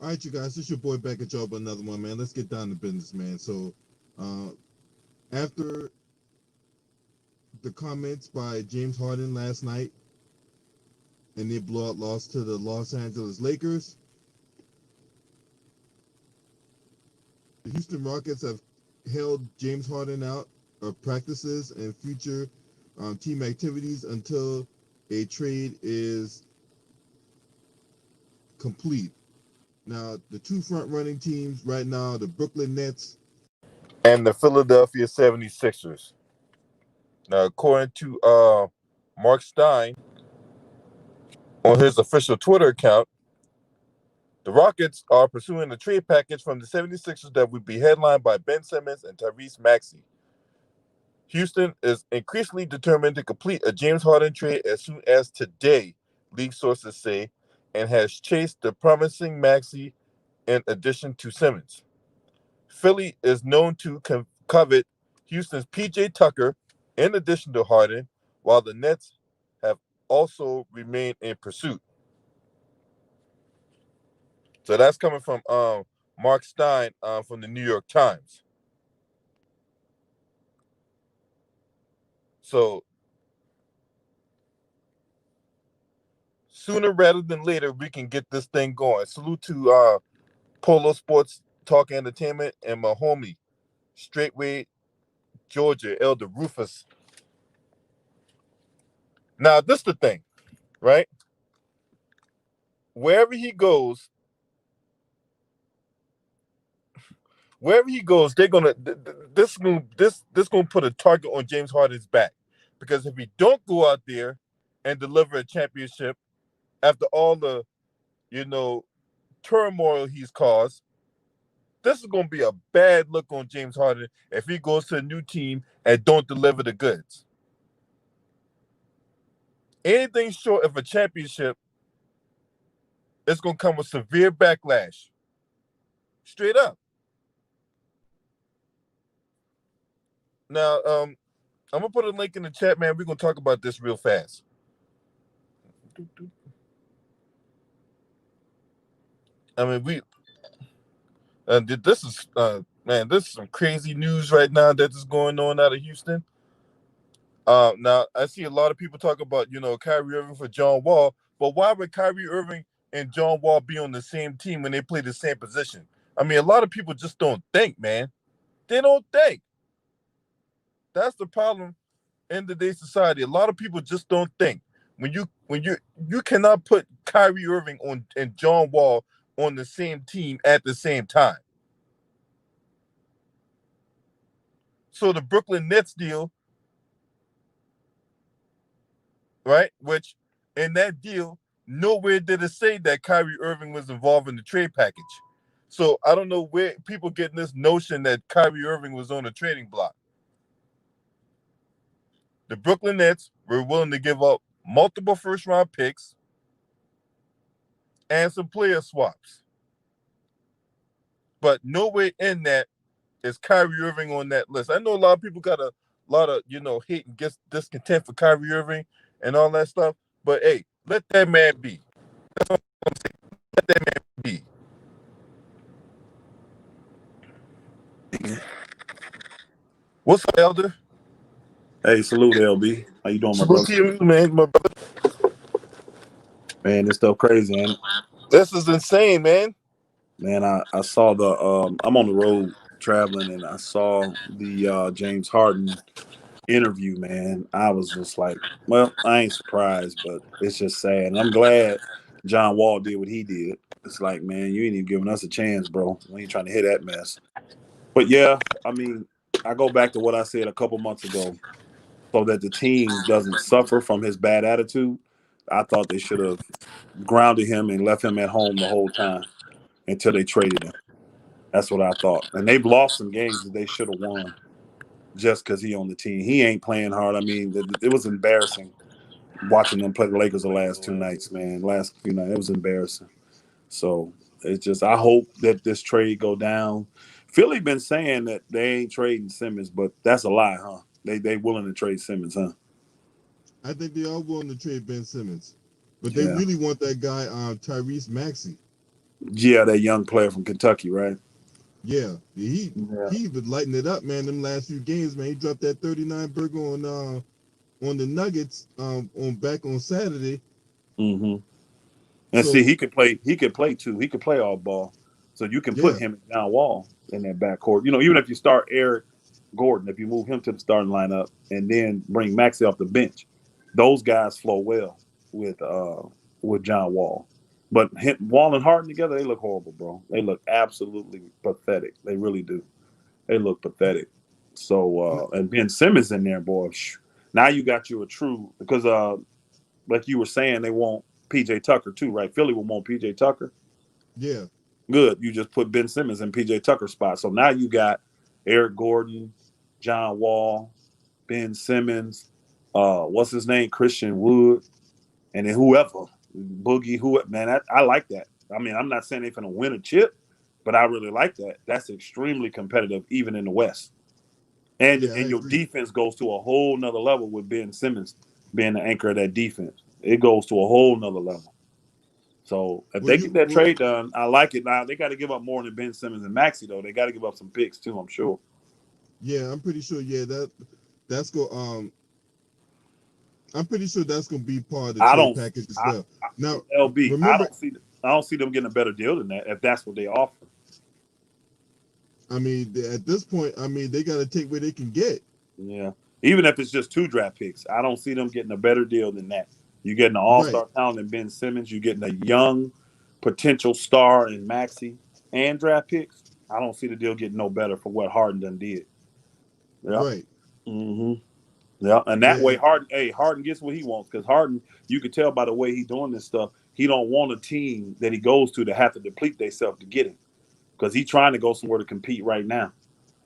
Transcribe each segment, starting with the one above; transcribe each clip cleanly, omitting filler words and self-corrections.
All right, you guys, this your boy back at y'all with another one, man. Let's get down to business, man. So, uh, after the comments by James Harden last night and their blowout loss to the Los Angeles Lakers, the Houston Rockets have held James Harden out of practices and future team activities until a trade is complete. Now, the two front running teams right now, the Brooklyn Nets and the Philadelphia 76ers. Now, according to Mark Stein on his official Twitter account, the Rockets are pursuing a trade package from the 76ers that would be headlined by Ben Simmons and Tyrese Maxey. Houston is increasingly determined to complete a James Harden trade as soon as today, league sources say, and has chased the promising Maxey in addition to Simmons. Philly is known to covet Houston's PJ Tucker in addition to Harden, while the Nets have also remained in pursuit. So that's coming from Mark Stein from the New York Times. So sooner rather than later, we can get this thing going. Salute to Polo Sports Talk Entertainment and my homie, Straightway Georgia, Elder Rufus. Now, this the thing, right? Wherever he goes, they're gonna this gonna put a target on James Harden's back, because if he don't go out there and deliver a championship after all the you know turmoil he's caused, this is gonna be a bad look on James Harden if he goes to a new team and don't deliver the goods. Anything short of a championship is gonna come with severe backlash. Straight up. Now, I'm gonna put a link in the chat, man. We're gonna talk about this real fast. I mean, this is man, this is some crazy news right now that is going on out of Houston. Now I see a lot of people talk about Kyrie Irving for John Wall, but why would Kyrie Irving and John Wall be on the same team when they play the same position? I mean, a lot of people just don't think, man. They don't think. That's the problem in today's society. A lot of people just don't think. When you cannot put Kyrie Irving on and John Wall on the same team at the same time. So the Brooklyn Nets deal, right? Which in that deal, nowhere did it say that Kyrie Irving was involved in the trade package. So I don't know where people getting this notion that Kyrie Irving was on a trading block. The Brooklyn Nets were willing to give up multiple first round picks and some player swaps. But nowhere in that is Kyrie Irving on that list. I know a lot of people got a lot of, hate and discontent for Kyrie Irving and all that stuff. But hey, let that man be. That's what I'm saying. Let that man be. What's up, Elder? Hey, salute, LB. How you doing, my Salute brother? to you, man, my brother. Man, this stuff crazy, man. This is insane, man. Man, I saw the I'm on the road traveling, and I saw the James Harden interview. Man, I was just like, well, I ain't surprised, but it's just sad, and I'm glad John Wall did what he did. It's like, man, you ain't even giving us a chance, bro. We ain't trying to hit that mess. But yeah, I mean, I go back to what I said a couple months ago. So that the team doesn't suffer from his bad attitude, I thought they should have grounded him and left him at home the whole time until they traded him. That's what I thought. And they've lost some games that they should have won just because he on the team. He ain't playing hard. I mean, it was embarrassing watching them play the Lakers the last two nights, man. Last few nights, it was embarrassing. So it's just, I hope that this trade go down. Philly been saying that they ain't trading Simmons, but that's a lie, huh? They willing to trade Simmons, huh? I think they are willing to trade Ben Simmons, but they Yeah. really want that guy, Tyrese Maxey. Yeah, that young player from Kentucky, right? Yeah, Yeah. he been lighting it up, man. Them last few games, man. He dropped that 39 burger on the Nuggets on back on Saturday. Mm-hmm. And see, So he could play. He could play too. He could play all ball. So you can put yeah, him and John Wall in that backcourt. Even if you start Eric Gordon, if you move him to the starting lineup and then bring Maxey off the bench, those guys flow well with John Wall. But Wall and Harden together, they look horrible, bro. They look absolutely pathetic. They really do. They look pathetic. So n- and Ben Simmons in there, boy. Now you got you a true because like you were saying, they want PJ Tucker too, right? Philly will want PJ Tucker. yeah, Good. You just put Ben Simmons in PJ Tucker's spot. So now you got Eric Gordon, John Wall, Ben Simmons, what's his name? Christian Wood, and then whoever. Boogie, man, I like that. I mean, I'm not saying they're gonna win a chip, but I really like that. That's extremely competitive, even in the West. And yeah. I your agree. defense goes to a whole nother level with Ben Simmons being the anchor of that defense. It goes to a whole nother level. So if they get that Well, trade done, I like it. Now they got to give up more than Ben Simmons and Maxey though. They got to give up some picks too. I'm sure. yeah. I'm pretty sure. Yeah, that's go. I'm pretty sure that's gonna be part of the I trade don't. package as I, well. Now, LB. remember, I don't see them getting a better deal than that if that's what they offer. I mean, at this point, I mean, they got to take what they can get. Yeah. Even if it's just 2 draft picks, I don't see them getting a better deal than that. You're getting an Right. all-star talent in Ben Simmons. You're getting a young potential star in Maxey and draft picks. I don't see the deal getting no better for what Harden done did. Yeah. Right. Mm-hmm. Yeah. And that Yeah. way, Harden gets what he wants because Harden, you can tell by the way he's doing this stuff, he don't want a team that he goes to have to deplete themselves to get him because he's trying to go somewhere to compete right now.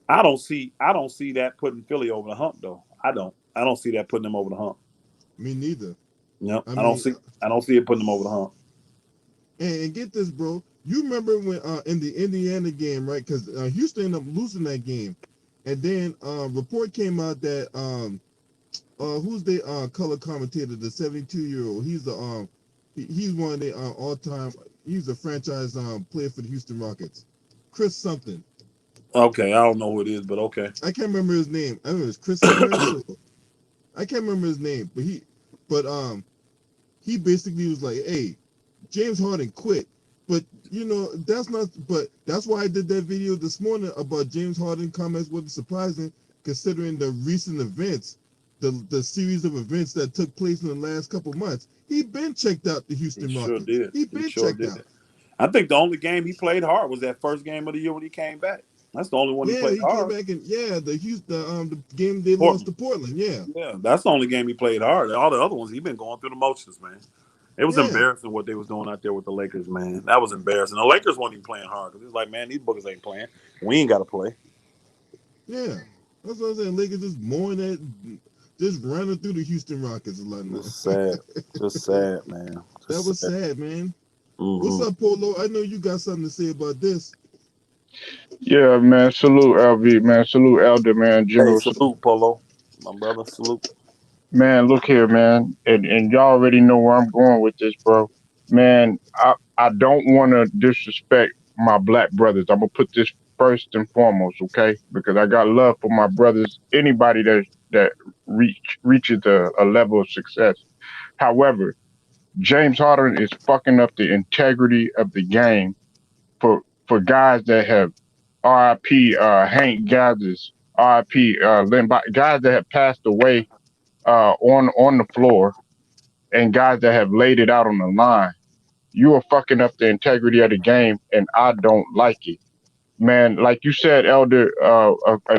I don't see that putting Philly over the hump though. I don't see that putting them over the hump. Me neither. No, I I don't mean, see I don't see it putting them over the hump. and get this, bro. You remember when in the Indiana game, right? Because Houston ended up losing that game, and then report came out that who's the color commentator, the 72-year-old. He's the he's one of the all time. He's a franchise player for the Houston Rockets. Chris something. Okay, I don't know who it is, but okay. I can't remember his name. I don't know, it's Chris Harris. I can't remember his name, but he basically was like, "Hey, James Harden quit." But that's not. But that's why I did that video this morning about James Harden comments wasn't surprising, considering the recent events, the series of events that took place in the last couple months. He been checked out the He Houston sure Rockets. did. He He been sure checked did. out. I think the only game he played hard was that first game of the year when he came back. That's the only one he Yeah, played he came hard. back and the Houston the game they lost Portland. to Portland. Yeah, Yeah, that's the only game he played hard. All the other ones, he been going through the motions, man. It was yeah, embarrassing what they was doing out there with the Lakers, man. That was embarrassing. The Lakers weren't even playing hard because it's like, man, these bookers ain't playing. We ain't got to play. yeah. That's what I'm saying. Lakers just more that, just running through the Houston Rockets a lot more. Just sad. Just sad, man. That Just was sad. sad, man. What's Mm-hmm. up, Polo? I know you got something to say about this. Yeah, man. Salute LV, man. Salute Elder, man. Hey, General. salute, Polo. My brother, salute. Man, look here, man. And y'all already know where I'm going with this, bro. Man, I don't want to disrespect my black brothers. I'm gonna put this first and foremost, okay? Because I got love for my brothers. Anybody that reaches a level of success. However, James Harden is fucking up the integrity of the game for guys that have RIP Hank Gathers, RIP guys that have passed away on the floor and guys that have laid it out on the line. You are fucking up the integrity of the game, and I don't like it, man. Like you said, Elder,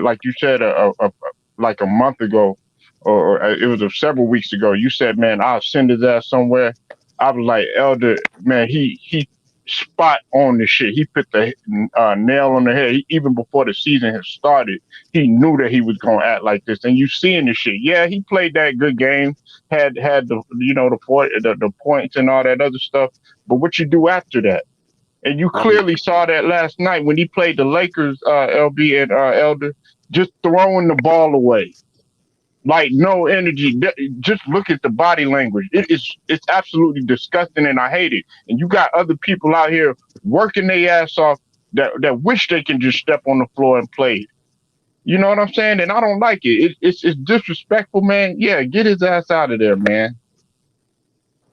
like you said, like a month ago, or it was several weeks ago. You said, man, I'll send his ass somewhere. I was like, Elder, man, he spot on the shit. He put the nail on the head. Even before the season had started, he knew that he was gonna act like this. And you seeing the shit. Yeah, he played that good game, had the the points and all that other stuff. But what you do after that? And you Um, clearly saw that last night when he played the Lakers, LB and Elder, just throwing the ball away. Like no energy. Just look at the body language. It's absolutely disgusting and I hate it. And you got other people out here working their ass off, that wish they can just step on the floor and play. You know what I'm saying? And I don't like it. It's disrespectful, man. Yeah, get his ass out of there, man.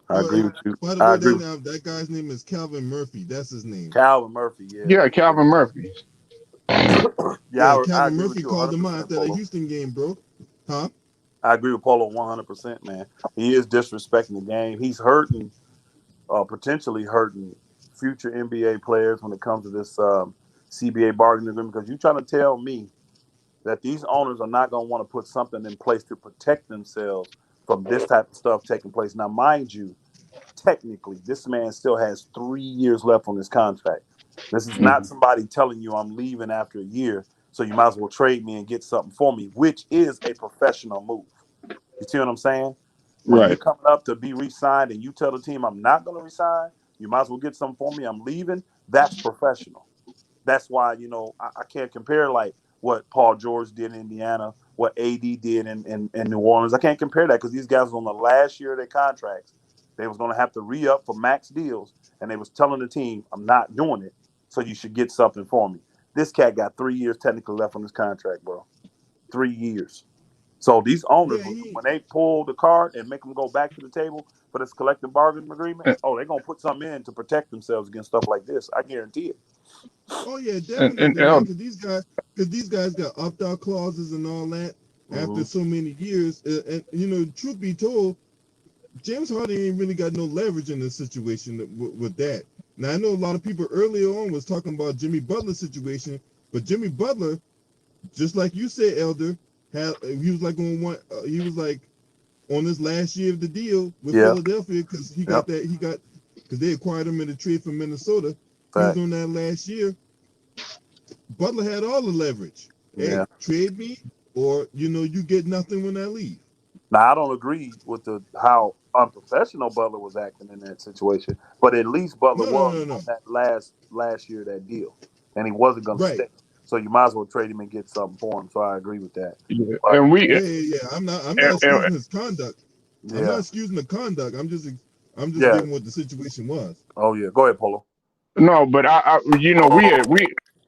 I Oh, agree with you. by the I way, agree with that guy's name is Calvin Murphy. That's his name. Calvin Murphy. Yeah, Yeah, Calvin Murphy. yeah. Yeah, I Calvin agree with Murphy you called him 100%, out after that Polo. Houston game, bro. Huh? I agree with Polo 100%, man. He is disrespecting the game. He's hurting, potentially hurting future NBA players when it comes to this CBA bargaining agreement. Because you're trying to tell me that these owners are not going to want to put something in place to protect themselves from this type of stuff taking place. Now, mind you, technically, this man still has 3 years left on his contract. This is not Mhm. somebody telling you I'm leaving after a year, so you might as well trade me and get something for me, which is a professional move. You see what I'm saying? When you Right. coming up to be re-signed and you tell the team I'm not going to resign, you might as well get something for me. I'm leaving. That's professional. That's why I can't compare like what Paul George did in Indiana, what AD did in New Orleans. I can't compare that because these guys was on the last year of their contracts. They was going to have to re-up for max deals, and they was telling the team, "I'm not doing it, so you should get something for me." This cat got 3 years technically left on his contract, bro. 3 years. So these owners, Yeah, when they pull the card and make them go back to the table for this collective bargaining agreement, And, oh, they're gonna put something in to protect themselves against stuff like this. I guarantee it. oh yeah, and definitely, man. Because these guys got opt-out clauses and all that after Mm-hmm. so many years. And truth be told, James Harden ain't really got no leverage in this situation with that. Now I know a lot of people earlier on was talking about Jimmy Butler's situation, but Jimmy Butler, just like you said, Elder, he was like on one. He was like on this last year of the deal with Yeah. Philadelphia because Yep. because they acquired him in a trade from Minnesota. He was Fact. on that last year. Butler had all the leverage. Hey, Yeah. trade me, or you get nothing when I leave. Now I don't agree with how unprofessional Butler was acting in that situation, but at least Butler No, no, was no, on no. that last year of that deal, and he wasn't gonna Right. stay. So you might as well trade him and get something for him. So I agree with that. yeah, But and we Yeah, yeah, yeah. I'm not and, excusing his conduct. I'm not yeah, excusing the conduct. I'm just yeah. giving what the situation was. Oh yeah. Go ahead, Polo. no, but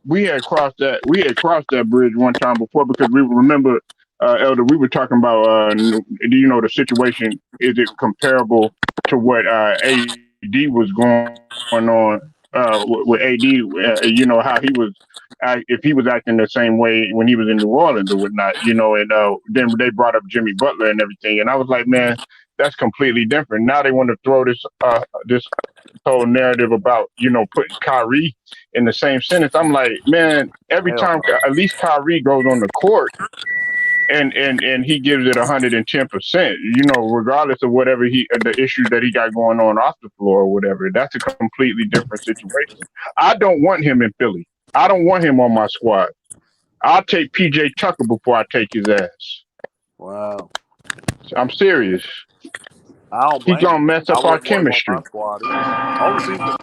we had crossed that bridge one time before because we remember, Elder, we were talking about, the situation. Is it comparable to what AD was going on with AD? How he was, if he was acting the same way when he was in New Orleans or whatnot, and then they brought up Jimmy Butler and everything, and I was like, man, that's completely different. Now they want to throw this whole narrative about putting Kyrie in the same sentence. I'm like, man, every Hell time no. at least Kyrie goes on the court and he gives it 110%, regardless of whatever the issues that he got going on off the floor or whatever. That's a completely different situation. I don't want him in Philly. I don't want him on my squad. I'll take PJ Tucker before I take his ass. Wow. I'm serious. I don't He blame gonna you. mess I up our wouldn't want him on my chemistry. squad either. Only reason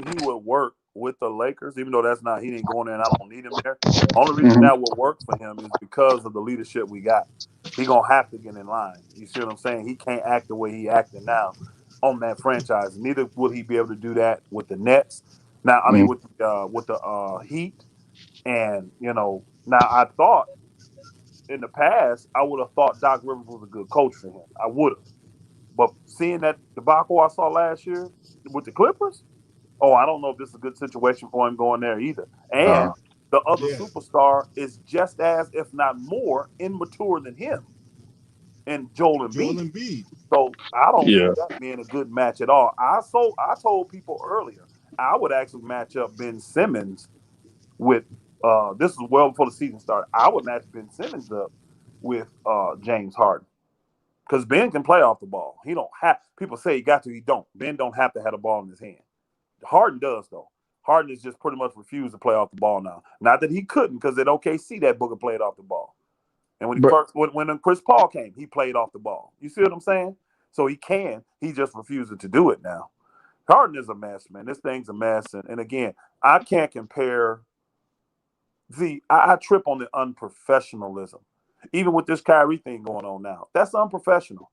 he would work with the Lakers, even though that's not he didn't go in there and I don't need him there. Only reason Hmm. that would work for him is because of the leadership we got. He gonna have to get in line. You see what I'm saying? He can't act the way he acting now on that franchise. Neither will he be able to do that with the Nets. Now, I mean Hmm. with the Heat, and now I thought in the past I would have thought Doc Rivers was a good coach for him. I would have. But seeing that debacle I saw last year with the Clippers, oh, I don't know if this is a good situation for him going there either. Uh, And the other Yeah, superstar is just as, if not more, immature than him and Joel Joel Embiid. Embiid. So I don't see yeah. that being a good match at all. I told people earlier I would actually match up Ben Simmons with this is well before the season started. I would match Ben Simmons up with James Harden. Because Ben can play off the ball. He don't have. People say he got to. He don't. Ben don't have to have the ball in his hand. Harden does though. Harden is just pretty much refused to play off the ball now. Not that he couldn't, because at OKC that Booker played off the ball. And when he But first when Chris Paul came, he played off the ball. You see what I'm saying? So he can. He just refuses to do it now. Harden is a mess, man. This thing's a mess. And again, I can't compare. See, I trip on the unprofessionalism. Even with this Kyrie thing going on now, that's unprofessional.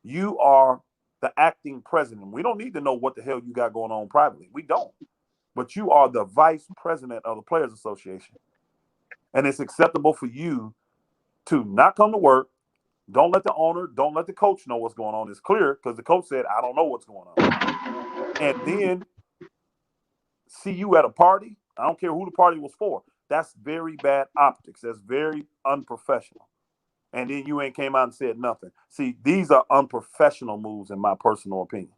You are the acting president. We don't need to know what the hell you got going on privately. We don't. but you are the vice president of the Players Association. And it's acceptable for you to not come to work. Don't let the owner, don't let the coach know what's going on. It's clear because the coach said, I don't know what's going on. And then see you at a party. I don't care who the party was for. That's very bad optics. That's very unprofessional. And then you ain't came out and said nothing. See, these are unprofessional moves, in my personal opinion.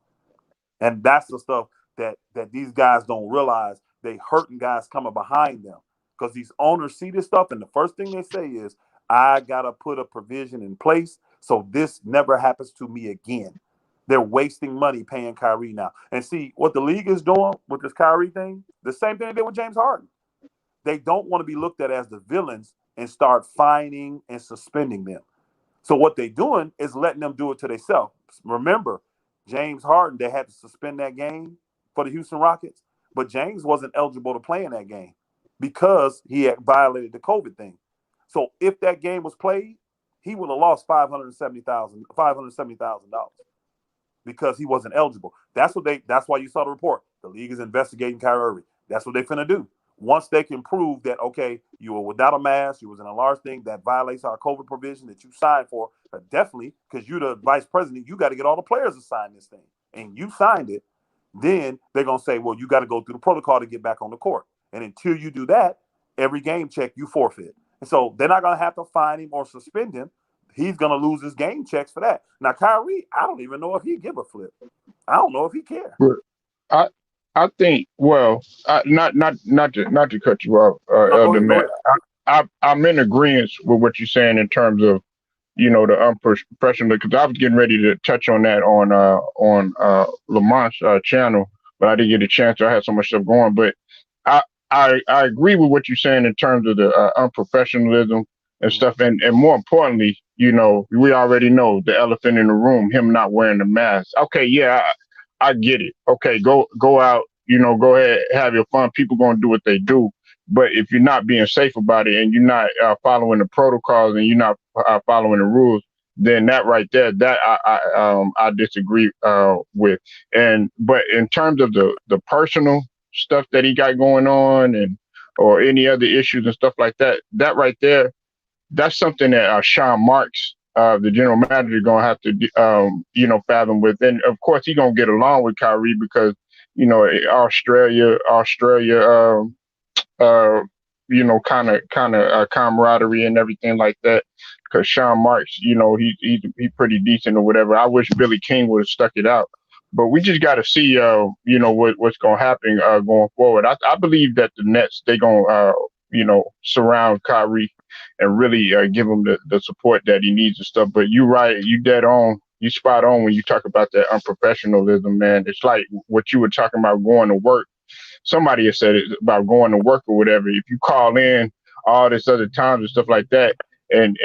And that's the stuff that these guys don't realize. They hurting guys coming behind them because these owners see this stuff, and the first thing they say is, I got to put a provision in place so this never happens to me again. They're wasting money paying Kyrie now. And see, what the league is doing with this Kyrie thing, the same thing they did with James Harden. They don't want to be looked at as the villains and start fining and suspending them. So what they're doing is letting them do it to themselves. Remember, James Harden, they had to suspend that game for the Houston Rockets, but James wasn't eligible to play in that game because he had violated the COVID thing. So if that game was played, he would have lost $570,000 because he wasn't eligible. That's why you saw the report. The league is investigating Kyrie Irving. That's what they're finna do. Once they can prove that, okay, you were without a mask, you was in a large thing that violates our COVID provision that you signed for, definitely, because you're the vice president, you got to get all the players to sign this thing. And you signed it, then they're going to say, well, you got to go through the protocol to get back on the court. And until you do that, every game check, you forfeit. And so they're not going to have to fine him or suspend him. He's going to lose his game checks for that. Now, Kyrie, I don't even know if he give a flip. I don't know if he care. I think, well, not to cut you off, No, Elder Man. I'm in agreement with what you're saying in terms of, the unprofessional, because I was getting ready to touch on that on Lamont's channel, but I didn't get a chance. I had so much stuff going. But I agree with what you're saying in terms of the unprofessionalism and stuff, and more importantly, we already know the elephant in the room, him not wearing the mask. Okay, yeah, I get it. Okay, go out, go ahead, have your fun. People gonna do what they do. But if you're not being safe about it and you're not following the protocols and you're not following the rules, then that right there, that I disagree with. But in terms of the personal stuff that he got going on or any other issues and stuff like that, that right there, that's something that Sean Marks, the general manager, gonna have to fathom with. And of course, he's gonna get along with Kyrie because Australia, kind of camaraderie and everything like that. Because Sean Marks, he's pretty decent or whatever. I wish Billy King would have stuck it out. But we just got to see, what's going to happen going forward. I believe that the Nets, they going to, surround Kyrie and really give him the support that he needs and stuff. But you're right, you dead on. You spot on when you talk about that unprofessionalism, man. It's like what you were talking about going to work. Somebody has said it about going to work or whatever. If you call in all this other times and stuff like that, and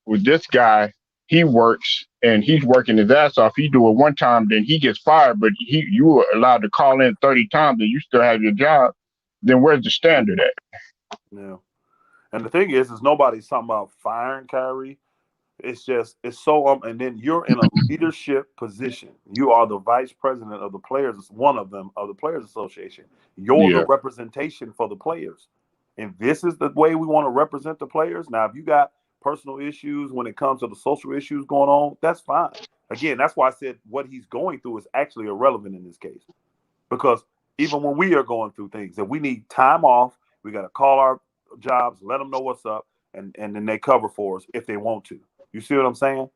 with this guy, he works and he's working his ass off. He do it one time, then he gets fired. But you were allowed to call in 30 times and you still have your job. Then where's the standard at? Yeah. And the thing is nobody's talking about firing Kyrie. It's so and then you're in a leadership position. You are the vice president of the players, one of them of the Players Association. You're the representation for the players. And this is the way we want to represent the players. Now, if you got personal issues when it comes to the social issues going on, that's fine. Again, that's why I said what he's going through is actually irrelevant in this case. Because even when we are going through things, if we need time off, we got to call our jobs, let them know what's up, and then they cover for us if they want to. You see what I'm saying?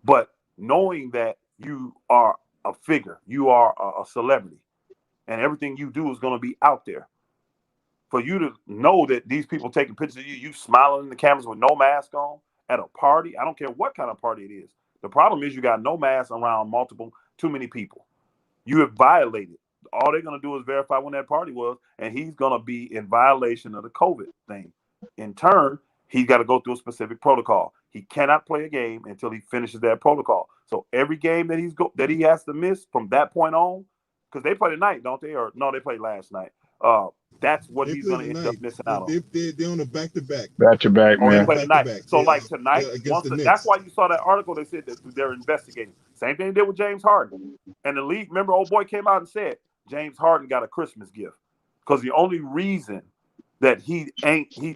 But knowing that you are a figure, you are a celebrity, and everything you do is going to be out there. For you to know that these people taking pictures of you smiling in the cameras with no mask on at a party, I don't care what kind of party it is. The problem is you got no mask around too many people. You have violated. All they're going to do is verify when that party was, and he's going to be in violation of the COVID thing. In turn, he's got to go through a specific protocol. He cannot play a game until he finishes that protocol. So every game that he has to miss from that point on, because they play tonight, don't they? Or no, they played last night. That's what he's going to end up missing out on. They're on a back-to-back. Back-to-back, man. They play tonight. So like tonight, that's why you saw that article. They said that they're investigating. Same thing they did with James Harden. And the league, remember, old boy came out and said James Harden got a Christmas gift. because the only reason that he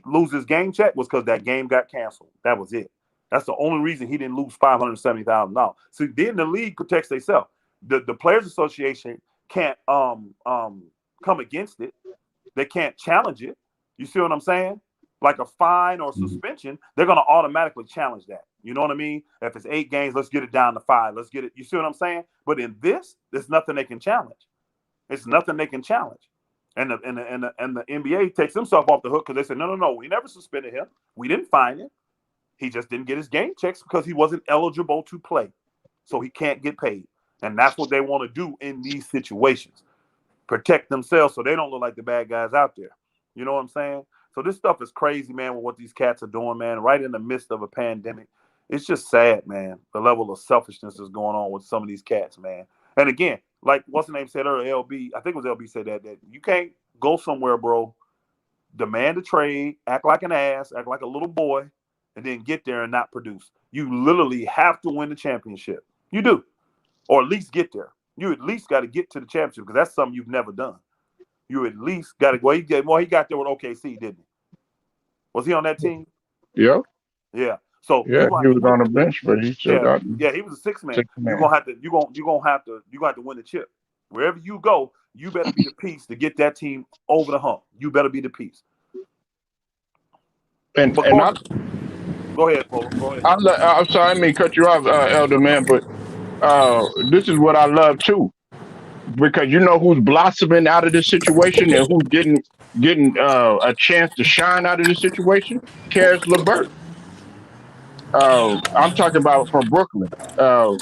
loses game check was because that game got canceled. That was it. That's the only reason he didn't lose $570,000. So then the league protects themselves. The Players Association can't come against it. They can't challenge it. You see what I'm saying? Like a fine or suspension, they're going to automatically challenge that. You know what I mean? If it's 8 games, let's get it down to 5. Let's get it. You see what I'm saying? But in this, there's nothing they can challenge. It's nothing they can challenge. And the NBA takes himself off the hook because they said, no, we never suspended him. We didn't fine him. He just didn't get his game checks because he wasn't eligible to play. So he can't get paid. And that's what they want to do in these situations. Protect themselves so they don't look like the bad guys out there. You know what I'm saying? So this stuff is crazy, man, with what these cats are doing, man, right in the midst of a pandemic. It's just sad, man, the level of selfishness is going on with some of these cats, man. And again, like what's the name said earlier, LB, I think it was LB said that you can't go somewhere, bro, demand a trade, act like an ass, act like a little boy, and then get there and not produce. You literally have to win the championship. You do. Or at least get there. You at least got to get to the championship because that's something you've never done. You at least got to go. He got there with OKC, didn't he? Was he on that team? Yeah. Yeah. So Yeah, he was on the bench, but he still got. Yeah, he was a 6-man. You're gonna have to win the chip. Wherever you go, you better be the piece to get that team over the hump. You better be the piece. Go ahead, Paul. Go ahead. I'm sorry, I didn't mean to cut you off, Elder Man, but this is what I love too, because you know who's blossoming out of this situation and who's getting a chance to shine out of this situation? Karis LeVert. I'm talking about from Brooklyn. I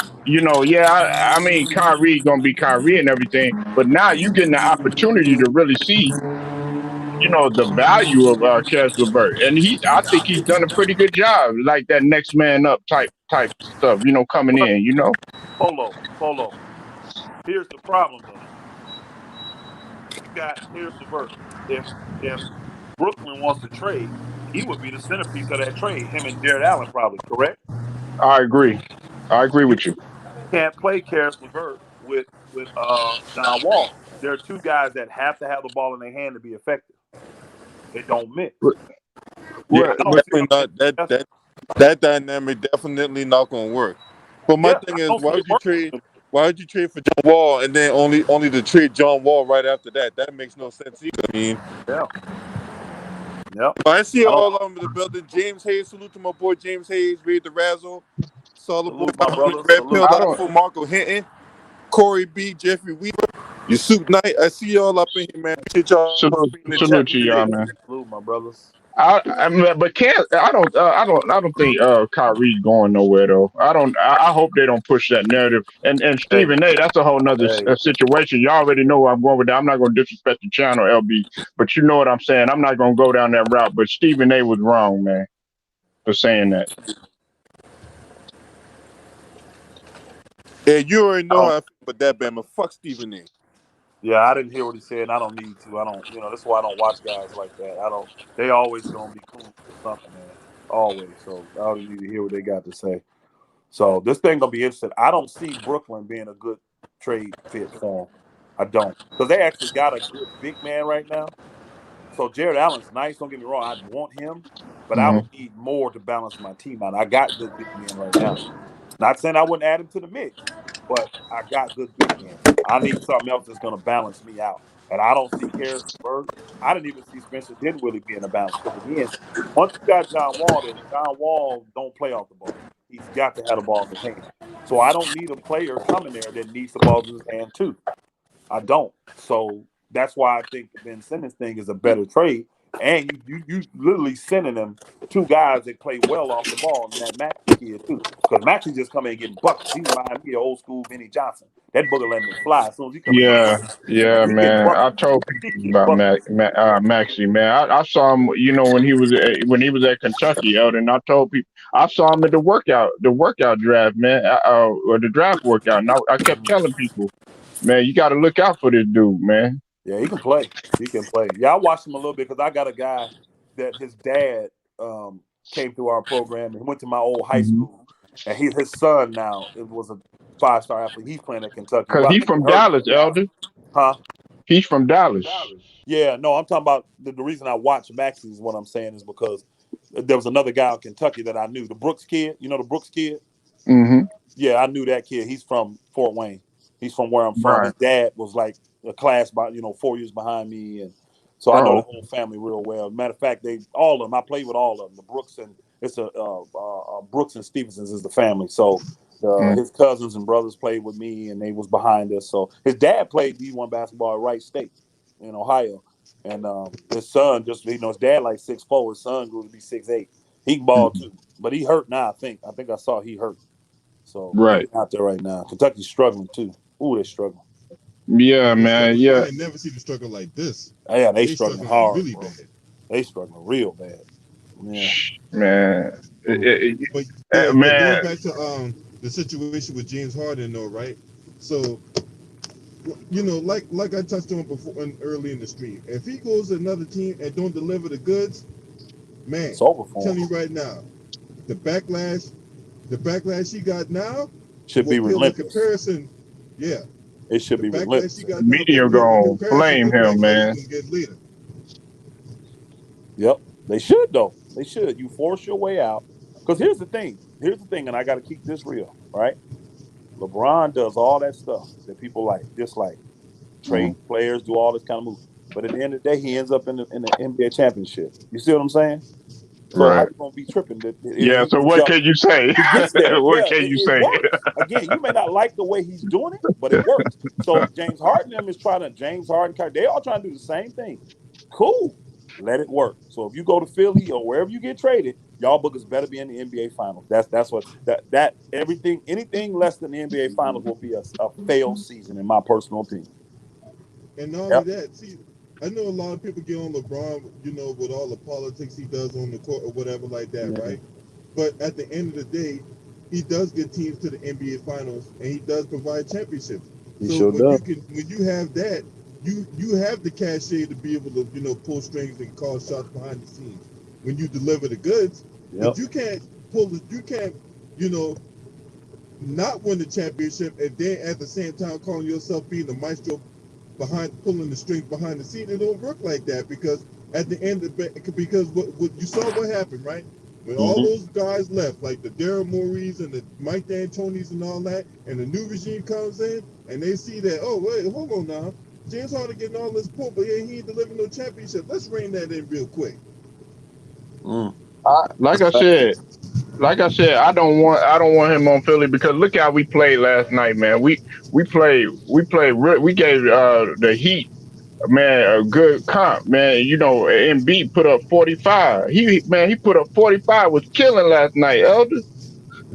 mean, Kyrie gonna be Kyrie and everything, but now you getting the opportunity to really see, the value of Karis LeVert, and I think he's done a pretty good job, like that next man up type stuff, coming in, Polo. Here's the problem, though. You got Karis LeVert. If Brooklyn wants to trade, he would be the centerpiece of that trade. Him and Jared Allen, probably, correct? I agree with you. Can't play Karis LeVert with John Wall. There are 2 guys that have to have the ball in their hand to be effective. They don't mix. Yeah, definitely not. That dynamic definitely not gonna work. But my thing is, why would you trade for John Wall and then only to trade John Wall right after that? That makes no sense either. I mean, yeah. I see all of them in the building. James Hayes, salute to my boy James Hayes, Read the Razzle. Saw the boy Red Pill for Marco Hinton, Corey B, Jeffrey Weaver, Yusuf Knight. I see y'all up in here, man. Salute to y'all, man. Salute, my brothers. I don't think Kyrie's going nowhere though. I hope they don't push that narrative. And Stephen A, that's a whole nother situation. You already know where I'm going with that. I'm not going to disrespect the channel, LB, but you know what I'm saying. I'm not going to go down that route. But Stephen A was wrong, man, for saying that. Yeah, you already know how I feel about that, Bama. Fuck Stephen A. Yeah, I didn't hear what he said, and I don't need to. I don't, that's why I don't watch guys like that. They always gonna be cool for something, man. Always. So I don't need to hear what they got to say. So this thing gonna be interesting. I don't see Brooklyn being a good trade fit for him. I don't, because they actually got a good big man right now. So Jared Allen's nice. Don't get me wrong. I'd want him, but I would need more to balance my team out. I got good big men right now. Not saying I wouldn't add him to the mix, but I got good big men. I need something else that's going to balance me out. And I don't see Karis LeVert. I didn't even see Spencer Dinwiddie being a balance. Because again, once you got John Wall, then John Wall don't play off the ball. He's got to have the ball in his hand. So I don't need a player coming there that needs the ball in his hand too. I don't. So that's why I think the Ben Simmons thing is a better trade. And you literally sending them 2 guys that play well off the ball, and that Maxey kid too. Because Maxey just come in and getting buckets. He reminds me of old school Vinny Johnson. That booger letting it fly as soon as he come in. Yeah, man. I told people about Maxey, man. I saw him, when he was at Kentucky, and I told people I saw him at the workout draft, man, or the draft workout, and I kept telling people, man, you got to look out for this dude, man. Yeah, he can play. Yeah, I watched him a little bit because I got a guy that his dad came through our program and went to my old high school. And his son now was a 5-star athlete. He's playing at Kentucky. Because he's from Dallas, Elder. Huh? He's from Dallas. Yeah, no, I'm talking about the reason I watched Maxie is what I'm saying is because there was another guy in Kentucky that I knew, the Brooks kid. You know the Brooks kid? Mm-hmm. Yeah, I knew that kid. He's from Fort Wayne. He's from where I'm from. Right. His dad was like a class by 4 years behind me, and so I know the Oh. whole family real well. Matter of fact, all of them. I played with all of them. The Brooks and it's Brooks and Stevensons is the family. So Mm. his cousins and brothers played with me, and they was behind us. So his dad played D1 basketball at Wright State in Ohio, and his son just his dad like 6'4". His son grew to be 6'8". He can ball too, but he hurt now. I think I saw he hurt. So Right. he's out there right now. Kentucky's struggling too. Ooh, they're struggling. Yeah, They man. struggling. Yeah, I ain't never seen a struggle like this. Yeah, they They struggling struggling hard, really bro. bad. They struggling real bad. Yeah. man. But yeah, but going Man. back to the situation with James Harden though, right? So like I touched on before early in the stream, if he goes to another team and don't deliver the goods, man, It's over I'm for telling him. you right now, the backlash he got now Should will be pale in relentless. comparison. Yeah, It should the be backlash relentless. he got The now media will pale in gonna comparison flame to the him, backlash man. he's gonna get later. Yep. They should though. They should. You force your way out. Because here's the thing. And I got to keep this real, right? LeBron does all that stuff that people dislike. Trade players, do all this kind of move. But at the end of the day, he ends up in the NBA championship. You see what I'm saying? So how Right. you gonna be tripping that Yeah. he So gets what up? can you say? He gets there. What Yeah, can you it say? works. Again, you may not like the way he's doing it, but it works. So James Harden they all trying to do the same thing. Cool. Let it work. So if you go to Philly or wherever you get traded, y'all bookers better be in the NBA finals. That's what that anything less than the NBA finals will be a failed season in my personal opinion. And not only Yep. that, see, I know a lot of people get on LeBron, with all the politics he does on the court or whatever like that, Yeah. right? But at the end of the day, he does get teams to the NBA finals and he does provide championships. He So sure does. when you have that, you have the cachet to be able to, pull strings and call shots behind the scenes when you deliver the goods. Yep. But you can't you know, not win the championship and then at the same time calling yourself being the maestro behind pulling the strings behind the scene. It don't work like that because at the end of because what you saw what happened, right? When all those guys left, like the Daryl Morey's and the Mike D'Antoni's and all that, and the new regime comes in and they see that, oh wait, hold on now, James Harden getting all this pull, but he ain't delivering no championship. Let's rein that in real quick. Like I said, I don't want him on Philly because look how we played last night, man. We played we gave the Heat, man, a good comp, man. Embiid put up 45. He put up 45, was killing last night, Elder.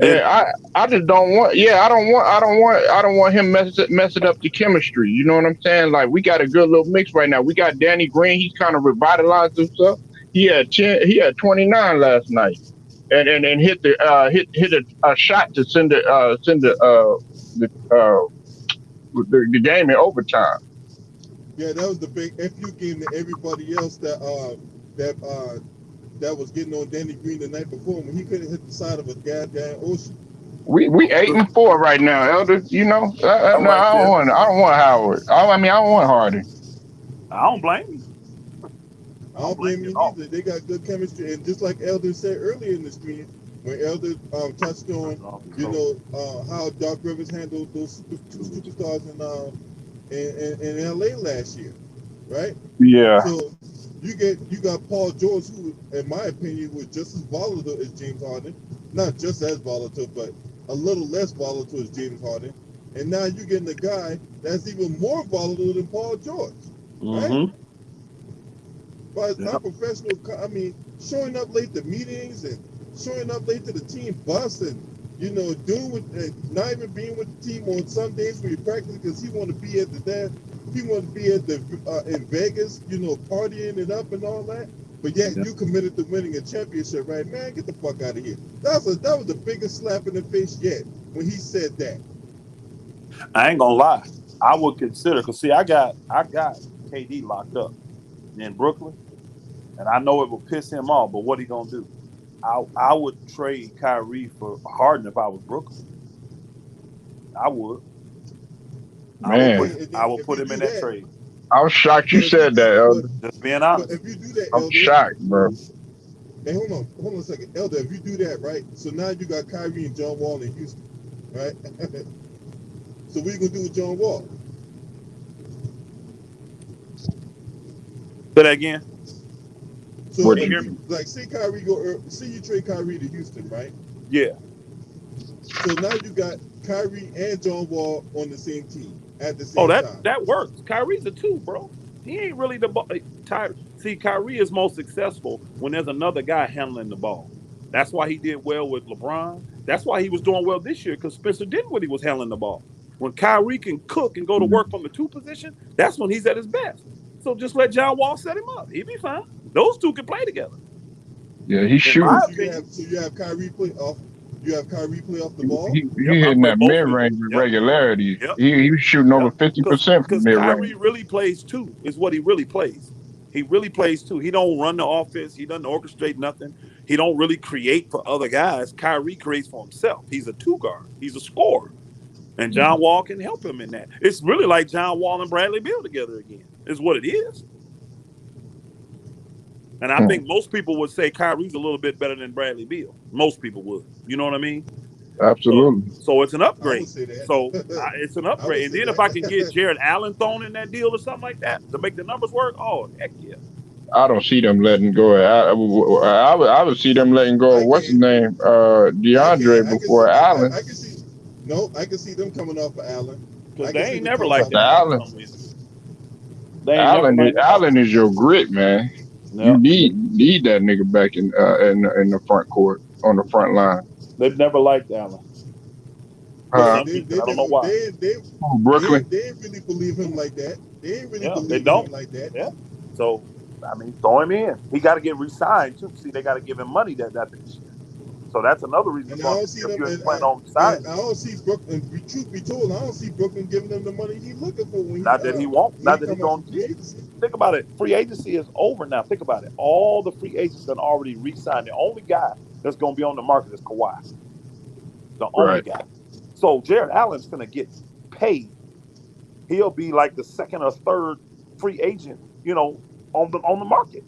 And I just don't want, I don't want him messing up the chemistry. You know what I'm saying? Like we got a good little mix right now. We got Danny Green. He's kind of revitalized himself. He had 29 last night, and hit a shot to send the game in overtime. Yeah, that was the big FU game to everybody else that was getting on Danny Green the night before when he couldn't hit the side of a goddamn ocean. We 8-4 right now, Elder. No, right I there. don't want Howard. I don't want Harden. I don't blame you. I don't blame you neither. They got good chemistry, and just like Elder said earlier in the stream, when Elder touched on, how Doc Rivers handled those two superstars in LA last year, right? Yeah. So you got Paul George, who, in my opinion, was just as volatile as James Harden, not just as volatile, but a little less volatile as James Harden, and now you're getting a guy that's even more volatile than Paul George, right? But unprofessional, showing up late to meetings and showing up late to the team bus and, doing not even being with the team on some days when you practice because he want to be at in Vegas, partying it up and all that. But yet you committed to winning a championship, right? Man, get the fuck out of here. That was the biggest slap in the face yet when he said that. I ain't gonna lie. I would consider because see, I got KD locked up in Brooklyn, and I know it will piss him off. But what he gonna do? I would trade Kyrie for Harden if I was Brooklyn. I would. Man. I would put him in that trade. I was shocked you But if you said do, that, Elder. Just being but honest. if you do that, I'm Elder, shocked, bro. hey, hold on a second, Elder. If you do that, right? So now you got Kyrie and John Wall in Houston, right? So what are you gonna do with John Wall? Say that again. So What You if hear you me? you like, say you trade Kyrie to Houston, right? Yeah. So now you got Kyrie and John Wall on the same team at the Oh, same that time. that works. Kyrie's a two, bro. He ain't really the ball. See, Kyrie is most successful when there's another guy handling the ball. That's why he did well with LeBron. That's why he was doing well this year because Spencer Dinwiddie was handling the ball. When Kyrie can cook and go to work from the two position, that's when he's at his best. So just let John Wall set him up. He'll be fine. Those two can play together, Yeah, he in So, my shooting. opinion. you have Kyrie play off. You have Kyrie play off the ball. Yep, He I hitting play that both mid of them. range with Yep, regularity. yep. He was shooting over Yep. 50% from Because mid range. Kyrie really plays two, is what he really plays. He really plays two. He don't run the offense. He doesn't orchestrate nothing. He don't really create for other guys. Kyrie creates for himself. He's a two guard. He's a scorer. And John Wall can help him in that. It's really like John Wall and Bradley Beal together again, is what it is. And I think most people would say Kyrie's a little bit better than Bradley Beal. Most people would. You know what I mean? Absolutely. So it's an I would upgrade. say that. So it's an I would upgrade. And say then if I can get that. Jared Allen thrown in that deal or something like that to make the numbers work, oh, heck yeah. I don't see them letting go. I would see them letting go I of what's his can. name, I DeAndre can. I can see. before Allen. I can see. No, I can see them coming off of Allen. Because I can they see ain't them never coming like off After that of for Allen. Allen, some reason. They ain't never like Allen is your grit, man. yeah. You need that nigga back in the front court on the front line. They've never liked Allen for Yeah, Uh, some reason. I don't know why. Brooklyn. they ain't really believe him like that. They ain't really Yeah, they believe in him don't. like that. Yeah. So I mean, throw him in. He got to get re-signed too. See, they got to give him money that after this year. So that's another reason And I for him don't to see see if them. you plan on And signing him. I don't see Brooklyn. Truth be told, I don't see Brooklyn giving them the money he's looking for Not that he won't. when he Not that he come off gonna of free get. agency. Think about it. Free agency is over now. Think about it. All the free agents done already re-signed. The only guy that's gonna be on the market is Kawhi. The only Right. guy. So Jared Allen's gonna get paid. He'll be like the second or third free agent, on the market.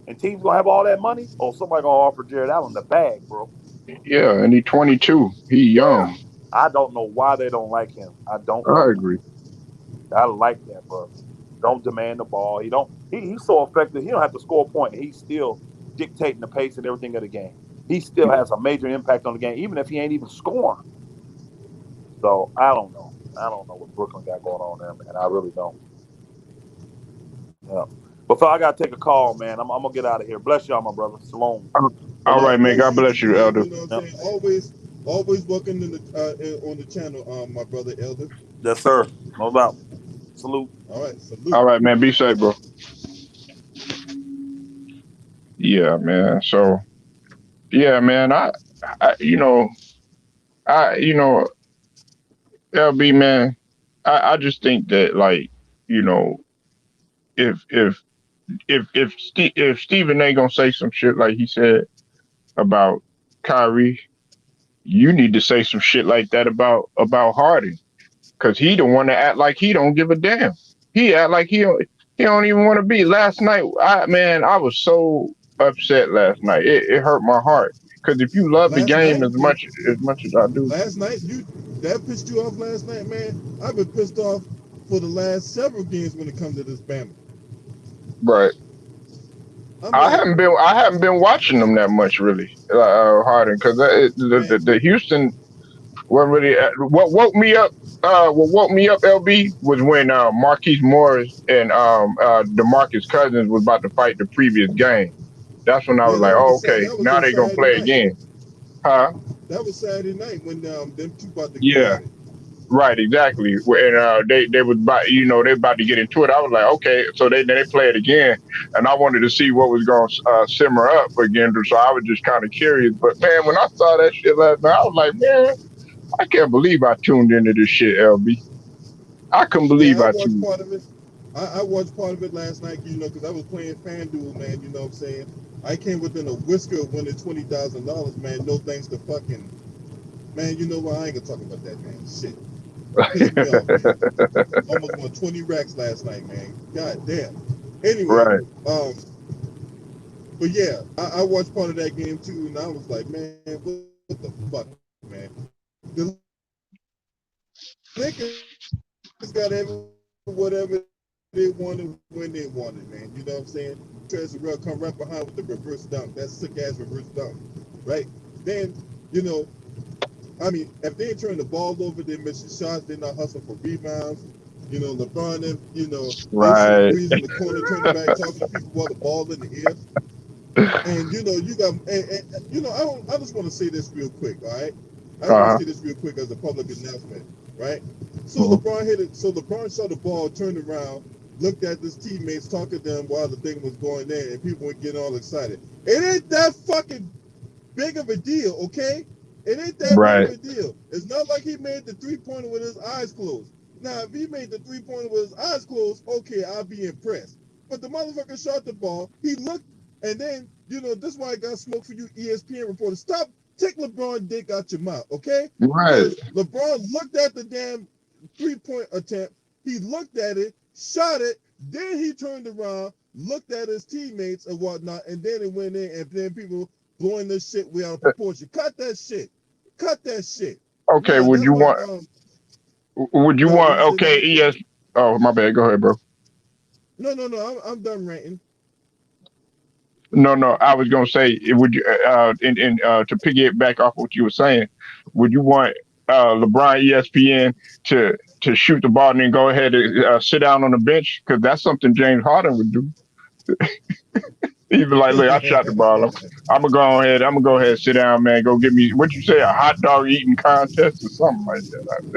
And teams gonna have all that money. Oh, somebody gonna offer Jared Allen the bag, bro. Yeah, and he 22. He Yeah. young. I don't know why they don't like him. I don't I know. agree. I like that, brother. Don't demand the ball. He don't. He's so effective. He don't have to score a point. He's still dictating the pace and everything of the game. He still has a major impact on the game, even if he ain't even scoring. So I don't know. I don't know what Brooklyn got going on there, man. I really don't. Yeah. But I gotta take a call, man. I'm gonna get out of here. Bless y'all, my brother. Shalom. All All Shalom. right, right, man. bless God you bless too, you, man. Elder. You know what Yep. I'm saying? Always welcome in on the channel, my brother Elder. Yes, sir. No doubt. Salute. All right, salute. All right, man. Be safe, bro. Yeah, man. So, yeah, man. I I, you know, LB, man. I just think that, like, you know, if if if Stephen A gonna say some shit like he said about Kyrie, you need to say some shit like that about Harden, cause he the one that act like he don't give a damn. He act like he don't even want to be. Last night, I was so upset last night. It hurt my heart. Cause if you love the Last night, game as much as I do, last night, that pissed you off last night, man. I've been pissed off for the last several games when it comes to this Bama. right? I'm like, I haven't been watching them that much really, Harden, because man, the Houston wasn't really what woke me up, LB, was when Marquise Morris and DeMarcus Cousins was about to fight the previous game. That's when I yeah, was like, oh, okay, that was now on they gonna Saturday play night. again, huh? That was Saturday night when them two about to go Yeah, at it. right, exactly. And they was about, they about to get into it. I was like, okay, so they play it again, and I wanted to see what was gonna simmer up again. So I was just kind of curious. But man, when I saw that shit last night, I was like, man, I can't believe I tuned into this shit, LB. I couldn't believe Yeah, I I watched tuned. part of it. I watched part of it last night, because I was playing FanDuel, man. You know what I'm saying? I came within a whisker of winning $20,000, man. No thanks to fucking man. You know what? I ain't gonna talk about that, man. Shit. Pissed me off, man. Almost won 20 racks last night, man. God damn. Anyway, Right. but yeah, I watched part of that game too, and I was like, man, what the fuck, man? The Lakers got whatever they wanted when they wanted, man. You know what I'm saying? Terrell come right behind with the reverse dunk. That sick ass reverse dunk, right? Then, you know, I mean, if they ain't turning the ball over, they missing shots. They're not hustling for rebounds. You know, LeBron, them, you know, they shooting Right. threes in the corner, turning back, talking to people while the ball in the air. And you know, you got, and you know, I just want to say this real quick, all right? I just want Uh-huh. to say this real quick as a public announcement, right? So Mhm. LeBron hit it. So LeBron saw the ball, turned around, looked at his teammates, talking to them while the thing was going in, and people were getting all excited. It ain't that fucking big of a deal, okay? It ain't that big Right. of a deal. It's not like he made the 3-pointer with his eyes closed. Now, if he made the 3-pointer with his eyes closed, okay, I'll be impressed. But the motherfucker shot the ball. He looked, and then, you know, this is why I got smoke for you ESPN reporters. Stop, take LeBron dick out your mouth, okay? Right. Because LeBron looked at the damn 3-point attempt. He looked at it, shot it, then he turned around, looked at his teammates and whatnot, and then it went in, and then people blowing this shit way out of proportion. Cut that shit. Cut that shit. Okay. Nah, Would that's you why. want? Would you Go ahead. What want? you say, Okay. man? ES. Oh, my bad. Go ahead, bro. No. I'm done ranting. No, no. I was gonna say, would you? To piggyback off what you were saying, would you want LeBron ESPN to shoot the ball and then go ahead and sit down on the bench? Because that's something James Harden would do. He'd be like, "Look, I shot the ball. I'm gonna go ahead. I'm gonna go ahead and sit down, man. Go get me what you say, a hot dog eating contest or something like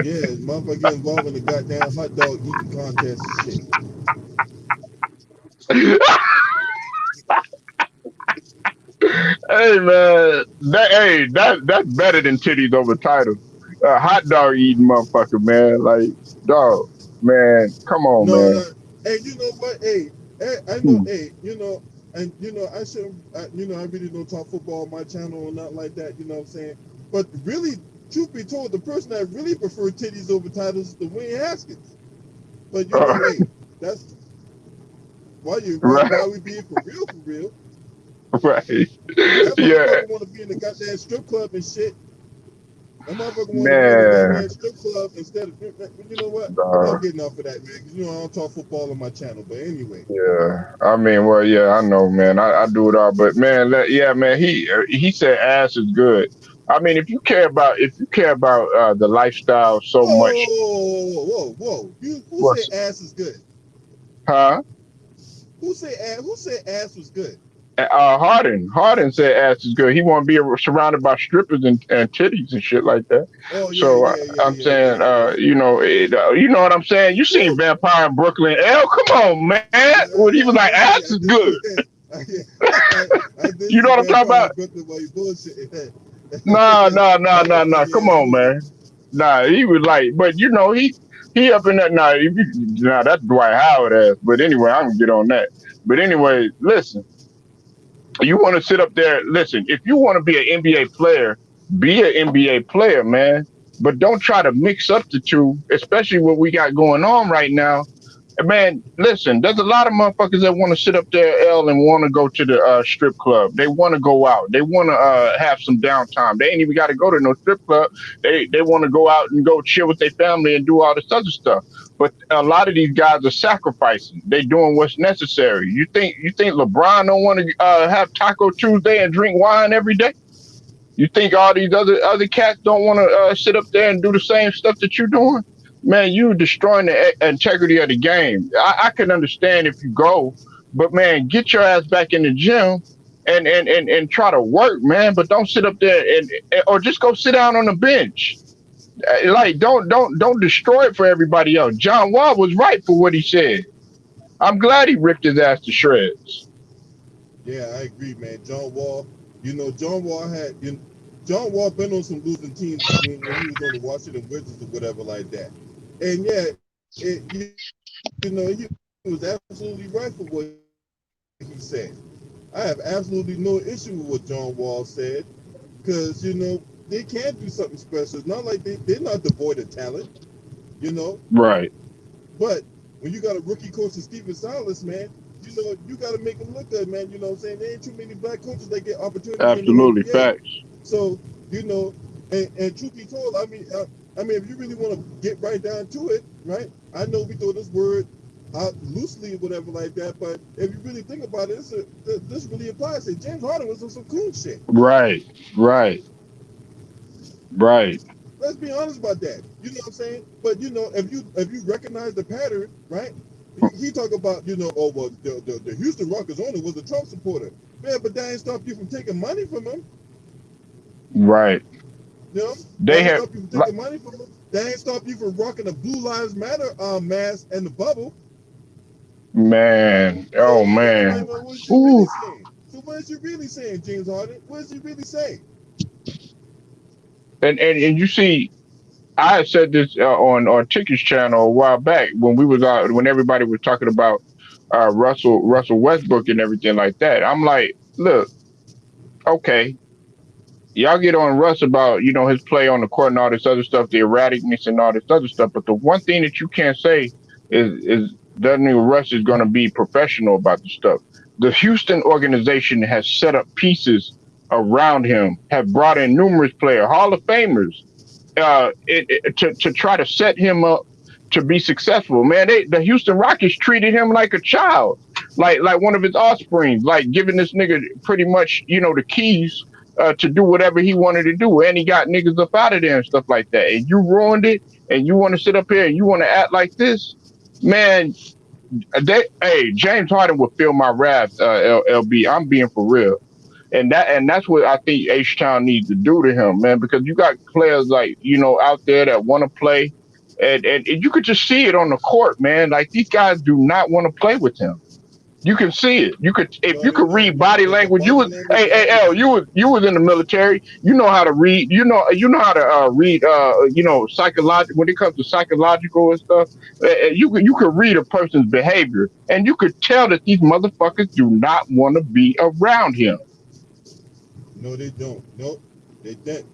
Yeah, motherfucker get involved in the goddamn hot dog eating contest and shit. that." Hey man, that's better than titties over titles. Hot dog eating motherfucker, man. Like, dog, man, come on, No, man. no. Hey, you know what? I know. Hmm. Hey, you know, and you know, I should. You know, I really don't talk football on my channel or nothing like that. You know what I'm saying? But really, truth be told, the person that really preferred titties over titles is the Wayne Haskins. But you know, hey, that's Right, why we being for real, for real. right. That Yeah, motherfucker want to be in the goddamn strip club and shit. That motherfucker want to be in the man. goddamn strip club instead of. You know what? I'm Dog. getting off of that, man. Cause you know I don't talk football on my channel. But anyway. Yeah, I mean, well, yeah, I know, man. I do it all, but man, yeah, man. He said ass is good. I mean, if you care about the lifestyle so much, Whoa. Who said what's ass is good? huh? Who said ass was good? Harden said ass is good. He want to be surrounded by strippers and titties and shit like that. Oh So I'm saying, you know what I'm saying. You seen Woo! Vampire in Brooklyn? L, come on, man. When he was like, ass is I did good. see that. I did You know see what I'm talking Vampire about? in Brooklyn while you bullshit. Nah, nah, nah, nah, nah. Come on, Yeah. man. Nah, he was like, but you know, he up in that. Nah, nah, that's Dwight Howard ass. But anyway, I can get on that. But anyway, listen, you want to sit up there. Listen, if you want to be an NBA player, be an NBA player, man. But don't try to mix up the two, especially what we got going on right now. And man, listen, there's a lot of motherfuckers that want to sit up there, L, and want to go to the strip club. They want to go out. They want to have some downtime. They ain't even got to go to no strip club. They want to go out and go chill with their family and do all this other stuff. But a lot of these guys are sacrificing. They doing what's necessary. You think LeBron don't want to have Taco Tuesday and drink wine every day? You think all these other cats don't want to sit up there and do the same stuff that you're doing? Man, you destroying the integrity of the game. I can understand if you go, but man, get your ass back in the gym and try to work, man. But don't sit up there or just go sit down on the bench. Like don't destroy it for everybody else. John Wall was right for what he said. I'm glad he ripped his ass to shreds. Yeah, I agree, man. John Wall, you know, John Wall been on some losing teams when he was on the Washington Wizards or whatever like that. And yeah, you know, he was absolutely right for what he said. I have absolutely no issue with what John Wall said because, you know, they can do something special. It's not like they're not devoid of talent. you know. Right. But when you got a rookie coach in Stephen Silas, man, you know, you got to make him look good, man. You know what I'm saying? There ain't too many black coaches that get opportunities in the Absolutely. NBA. Facts. So, you know, and truth be told, I mean, if you really want to get right down to it, right? I know we throw this word out loosely or whatever like that, but if you really think about it, this really applies. Say James Harden was on some cool shit. Right. Right. Right. Let's be honest about that. You know what I'm saying? But you know, if you recognize the pattern, right? He talk about, you know, oh well, the Houston Rockets owner was a Trump supporter. Man, but that ain't stop you from taking money from him. Right. You know, that They ain't have, stop you from taking money from him. That ain't stop you from rocking the Blue Lives Matter mask and the bubble. man. So Oh you know, I'm like, man. well, what is you really Ooh. saying? So what is you really saying, James Harden? What is he really saying? And you see, I had said this on Ticket's channel a while back when we was when everybody was talking about Russell Westbrook and everything like that. I'm like, look, okay, y'all get on Russ about, you know, his play on the court and all this other stuff, the erraticness and all this other stuff. But the one thing that you can't say is doesn't mean Russ is going to be professional about the stuff. The Houston organization has set up pieces around him, have brought in numerous players, Hall of Famers, to try to set him up to be successful. Man, the Houston Rockets treated him like a child, like one of his offspring, like giving this nigga pretty much, you know, the keys to do whatever he wanted to do, and he got niggas up out of there and stuff like that. And you ruined it, and you want to sit up here and you want to act like this, man. Hey, James Harden would feel my wrath, LB. I'm being for real. And that's what I think H Town needs to do to him, man, because you got players like, you know, out there that want to play, and you could just see it on the court, man. Like these guys do not want to play with him. You can see it. You could, if No, you they could don't. read body The language. You body was, language hey, and hey, L, everything. you was in the military. You know how to read. You know how to read. You know, psychological, when it comes to psychological and stuff. You could read a person's behavior, and you could tell that these motherfuckers do not want to be around him. No, they don't. Nope. They don't.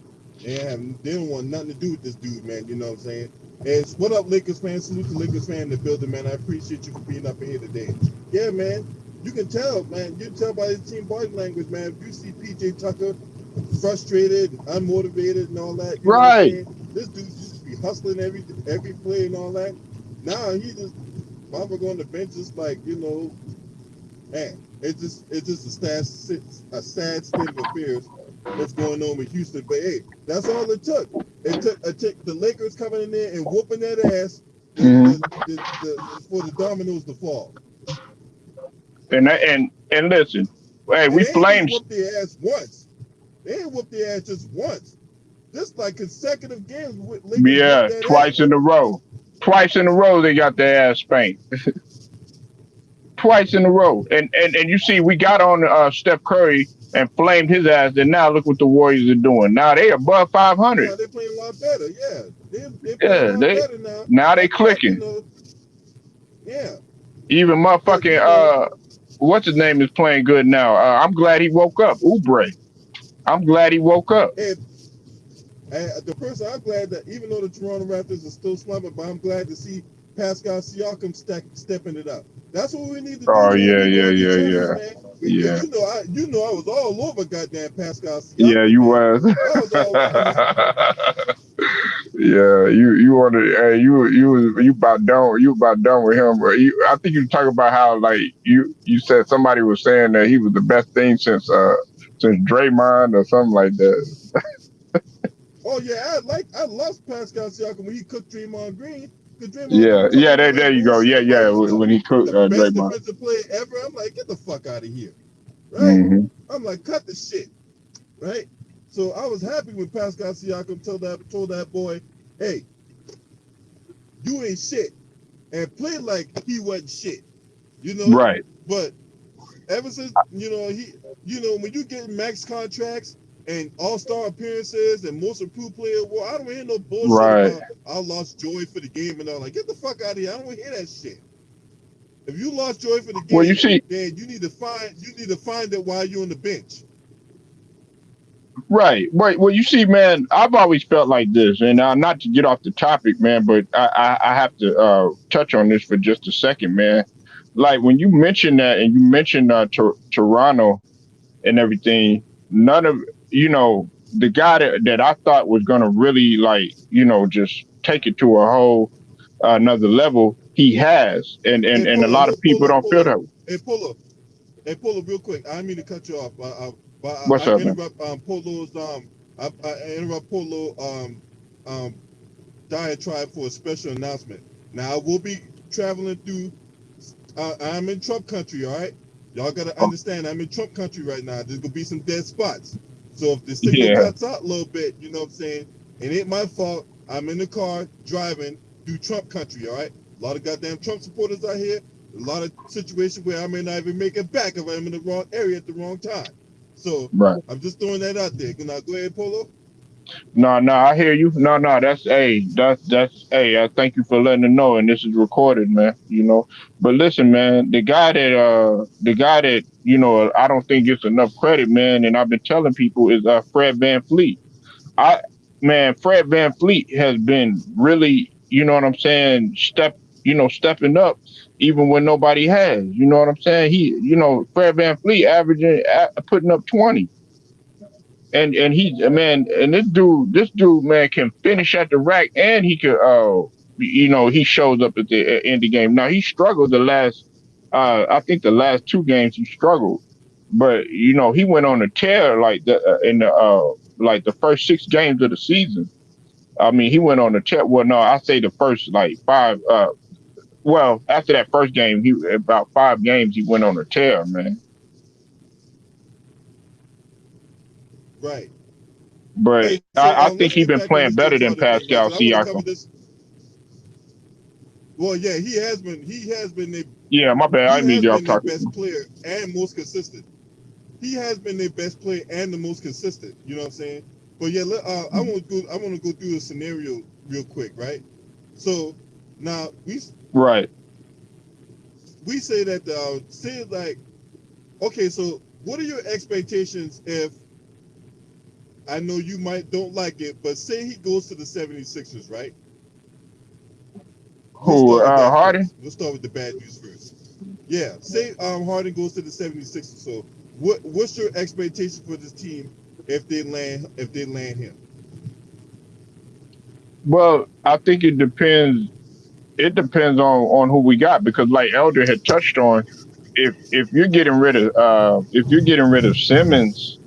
They don't want nothing to do with this dude, man. You know what I'm saying? And what up, Lakers fans? Salute to Lakers fan in the building, man. I appreciate you for being up in here today. Yeah, man. You can tell, man. You can tell by his team body language, man. If you see PJ Tucker frustrated, unmotivated, and all that, you know what I'm Right. saying? This dude just be hustling every play and all that. Now he just motherfucker on the bench, just like, you know, man, it's just a sad state of affairs that's going on with Houston. But hey, that's all it took. It took the Lakers coming in there and whooping that ass Mhm. for the dominoes to fall. And listen, hey, And we they ain't just flames. whooped their ass once. They ain't whooped their ass just once. This like consecutive games with Lakers whooped Yeah, that twice ass. in a row. Twice in a row they got their ass spanked. Twice in a row. And you see, we got on Steph Curry and flamed his ass. And now look what the Warriors are doing. Now they above 500. Now they're playing a lot better. Yeah, they're playing a Yeah, lot they better now. now they But you clicking. know, yeah. Even But motherfucking you know, what's his name is playing good now. I'm glad he woke up. Oubre. I'm glad he woke up. if the person I'm glad that even though the Toronto Raptors are still slumping, but I'm glad to see Pascal Siakam stepping it up. That's what we need to do, Oh man. yeah, We yeah, want to get yeah, champions, yeah, man. yeah. You know I was all over goddamn Pascal Yeah, Siakam, you man. was. I was all over him. Yeah, you wanted, you about done, you about done with him. But I think you talk about how like you said somebody was saying that he was the best thing since Draymond or something like that. Oh yeah, I loved Pascal Siakam when he cooked Draymond Green. Because Draymond Yeah, Green talking yeah, all there that you go. Yeah, bullshit about yeah. he's When he cooked the best Draymond. defensive player ever. I'm like, get the fuck out of here, right? Hmm. I'm like, cut the shit, right? So I was happy when Pascal Siakam told that boy, hey, you ain't shit, and played like he wasn't shit, you know. Right, But ever since when you get max contracts and all-star appearances and most improved player, well, I don't hear no bullshit right. about I lost joy for the game and all. Like, get the fuck out of here! I don't want to hear that shit. If you lost joy for the Well, you game, see, then you need to find it while you're on the bench. Right. Well, you see, man, I've always felt like this, and not to get off the topic, man, but I have to touch on this for just a second, man. Like when you mentioned that, and you mentioned Toronto and everything, none of the guy that I thought was gonna really like just take it to a whole another level. He has, and Hey, and a lot of people don't feel that way. Hey, Polo. Hey, Polo, real quick. I didn't mean to cut you off, but What's I up, man? interrupt Polo's I interrupt Polo um diatribe for a special announcement. Now I will be traveling through. I'm in Trump country, all right. Y'all gotta Oh, understand, I'm in Trump country right now. There's gonna be some dead spots. So if the signal yeah, cuts out a little bit, you know what I'm saying? It ain't my fault. I'm in the car driving through Trump country, all right. A lot of goddamn Trump supporters out here. A lot of situations where I may not even make it back if I'm in the wrong area at the wrong time. So right. I'm just throwing that out there. Now go ahead, Polo. No, I hear you. No, that's hey. I thank you for letting them know, and this is recorded, man. But listen, man, the guy that I don't think gets enough credit, man, and I've been telling people is Fred VanVleet. I Fred VanVleet has been really, you know what I'm saying, stepping up even when nobody has. You know what I'm saying? Fred VanVleet averaging putting up 20. And he man, and this dude man can finish at the rack, and he could he shows up at the end of the game. Now he struggled the last I think the last two games he struggled, but he went on a tear like the in the like the first 6 games of the season. I mean, he went on a tear. Well, no, I say the first like five. Well, after that first game, he about 5 games he went on a tear, man. Right. But Hey, so I think let's he's get been back on playing this better James than Harden thing, right? Pascal Because I want to cover Siakam. this. Well, yeah, he has been. He has been. Yeah, my bad. I He didn't mean has y'all been their talking. best player and most consistent. He has been their best player and the most consistent. You know what I'm saying? But yeah, I want to go. I want to go through a scenario real quick, right? So now Right. we say that say like okay. So what are your expectations if I know you might don't like it, but say he goes to the 76ers, right? We'll Who? start with that Harden. first. We'll start with the bad news first. Yeah, say Harden goes to the 76ers. So what's your expectation for this team if they land him? Well, I think it depends. It depends on who we got, because like Elder had touched on, if you're getting rid of Simmons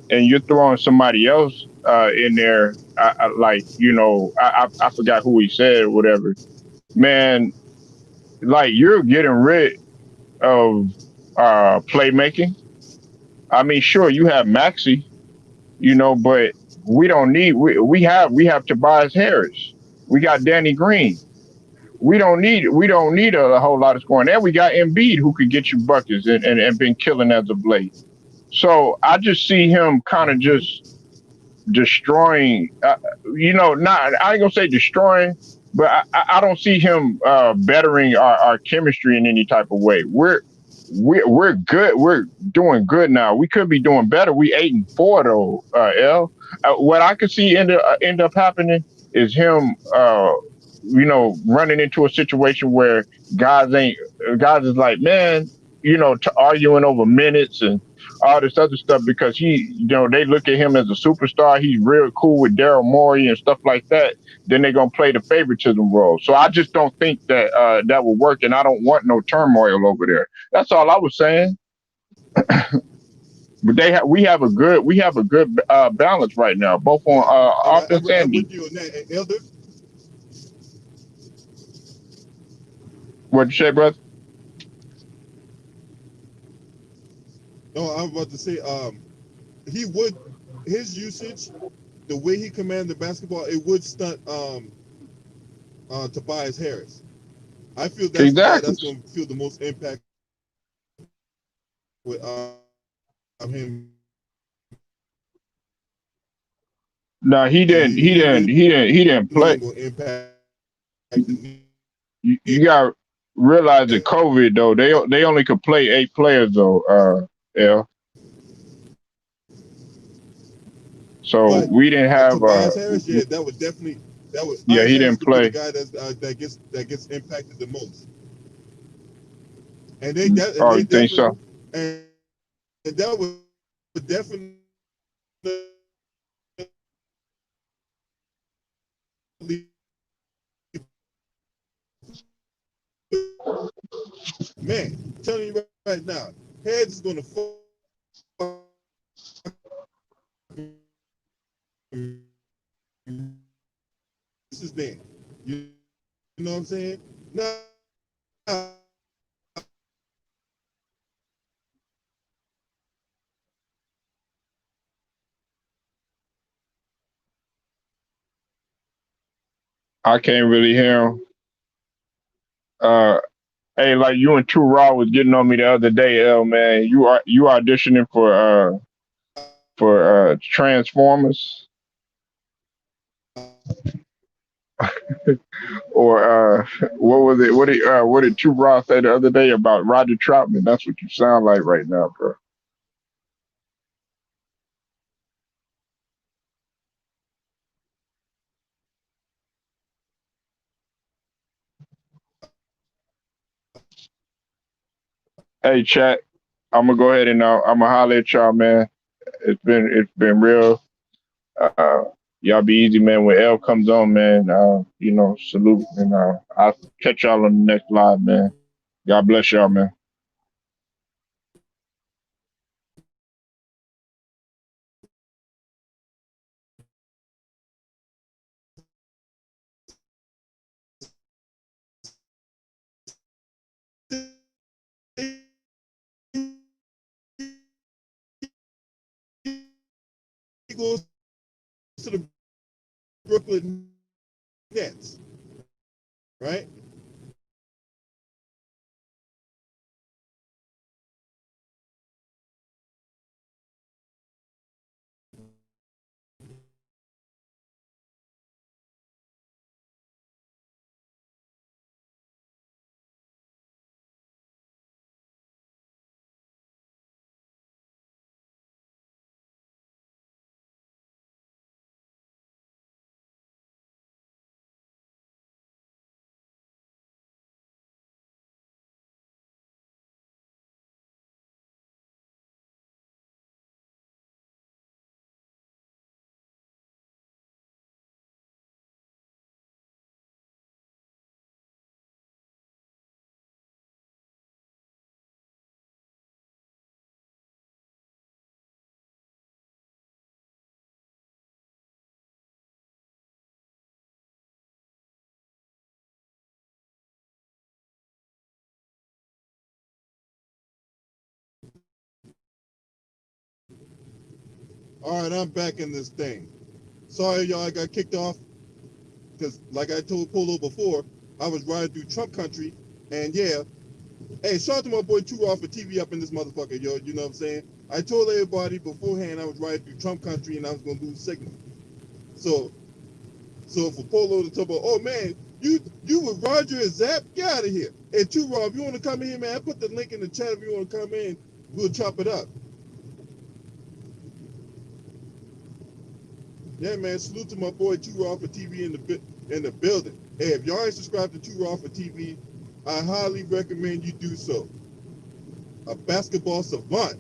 and you're throwing somebody else in there, like I forgot who he said or whatever. Man, like you're getting rid of playmaking. I mean, sure you have Maxi, but we have Tobias Harris. We got Danny Green. We don't need a whole lot of scoring. And we got Embiid, who could get you buckets and been killing as of late. So I just see him kind of just destroying. Not I ain't gonna say destroying, but I don't see him bettering our chemistry in any type of way. We're good. We're doing good now. We could be doing better. We 8-4 though. What I could see end up happening is him, running into a situation where guys ain't guys is like, man, arguing over minutes and all this other stuff, because they look at him as a superstar. He's real cool with Daryl Morey and stuff like that. Then they're gonna play the favoritism role. So I just don't think that that will work, and I don't want no turmoil over there. That's all I was saying. But we have a good balance right now, both on Yeah, and offense and I'm with defense. you on that. And Elder, What'd you say, brother? no, I was about to say he would his usage, the way he commanded the basketball, it would stunt Tobias Harris. I feel that's the guy Exactly. that's going to feel the most impact with him No, he didn't. He he didn't. really He didn't. He didn't play. ain't going to impact the You game. got to realize that COVID though, they only could play 8 players though. Yeah. So But we didn't have Tobias Harris, yeah, that was definitely yeah, Tobias he Harris didn't could be the play. guy that gets impacted the most. And they Oh, you think definitely so? and that was definitely man. I'm telling you right now, Heads is gonna fuck this is then. You know what I'm saying? Now I can't really hear him. Uh, hey, like you and True Raw was getting on me the other day, L man. You auditioning for Transformers or what was it? What did True Raw say the other day about Roger Troutman? That's what you sound like right now, bro. Hey, chat. I'm gonna go ahead and I'm gonna holler at y'all, man. It's been real. Uh, y'all be easy, man. When L comes on, man, salute, and I'll catch y'all on the next live, man. God bless y'all, man. he goes to the Brooklyn Nets, right? All right, I'm back in this thing. Sorry, y'all, I got kicked off because, like I told Polo before, I was riding through Trump country, and yeah, hey, shout out to my boy Too Raw for TV up in this motherfucker, yo. You know what I'm saying? I told everybody beforehand I was riding through Trump country and I was gonna lose signal. So, so for Polo to talk about, oh man, you with Roger and Zap, get out of here. Hey, Too Raw, if you want to come in here, man, I put the link in the chat. If you want to come in, we'll chop it up. Yeah, man. Salute to my boy Too Raw for TV in the building. Hey, if y'all ain't subscribed to Too Raw for TV, I highly recommend you do so. A basketball savant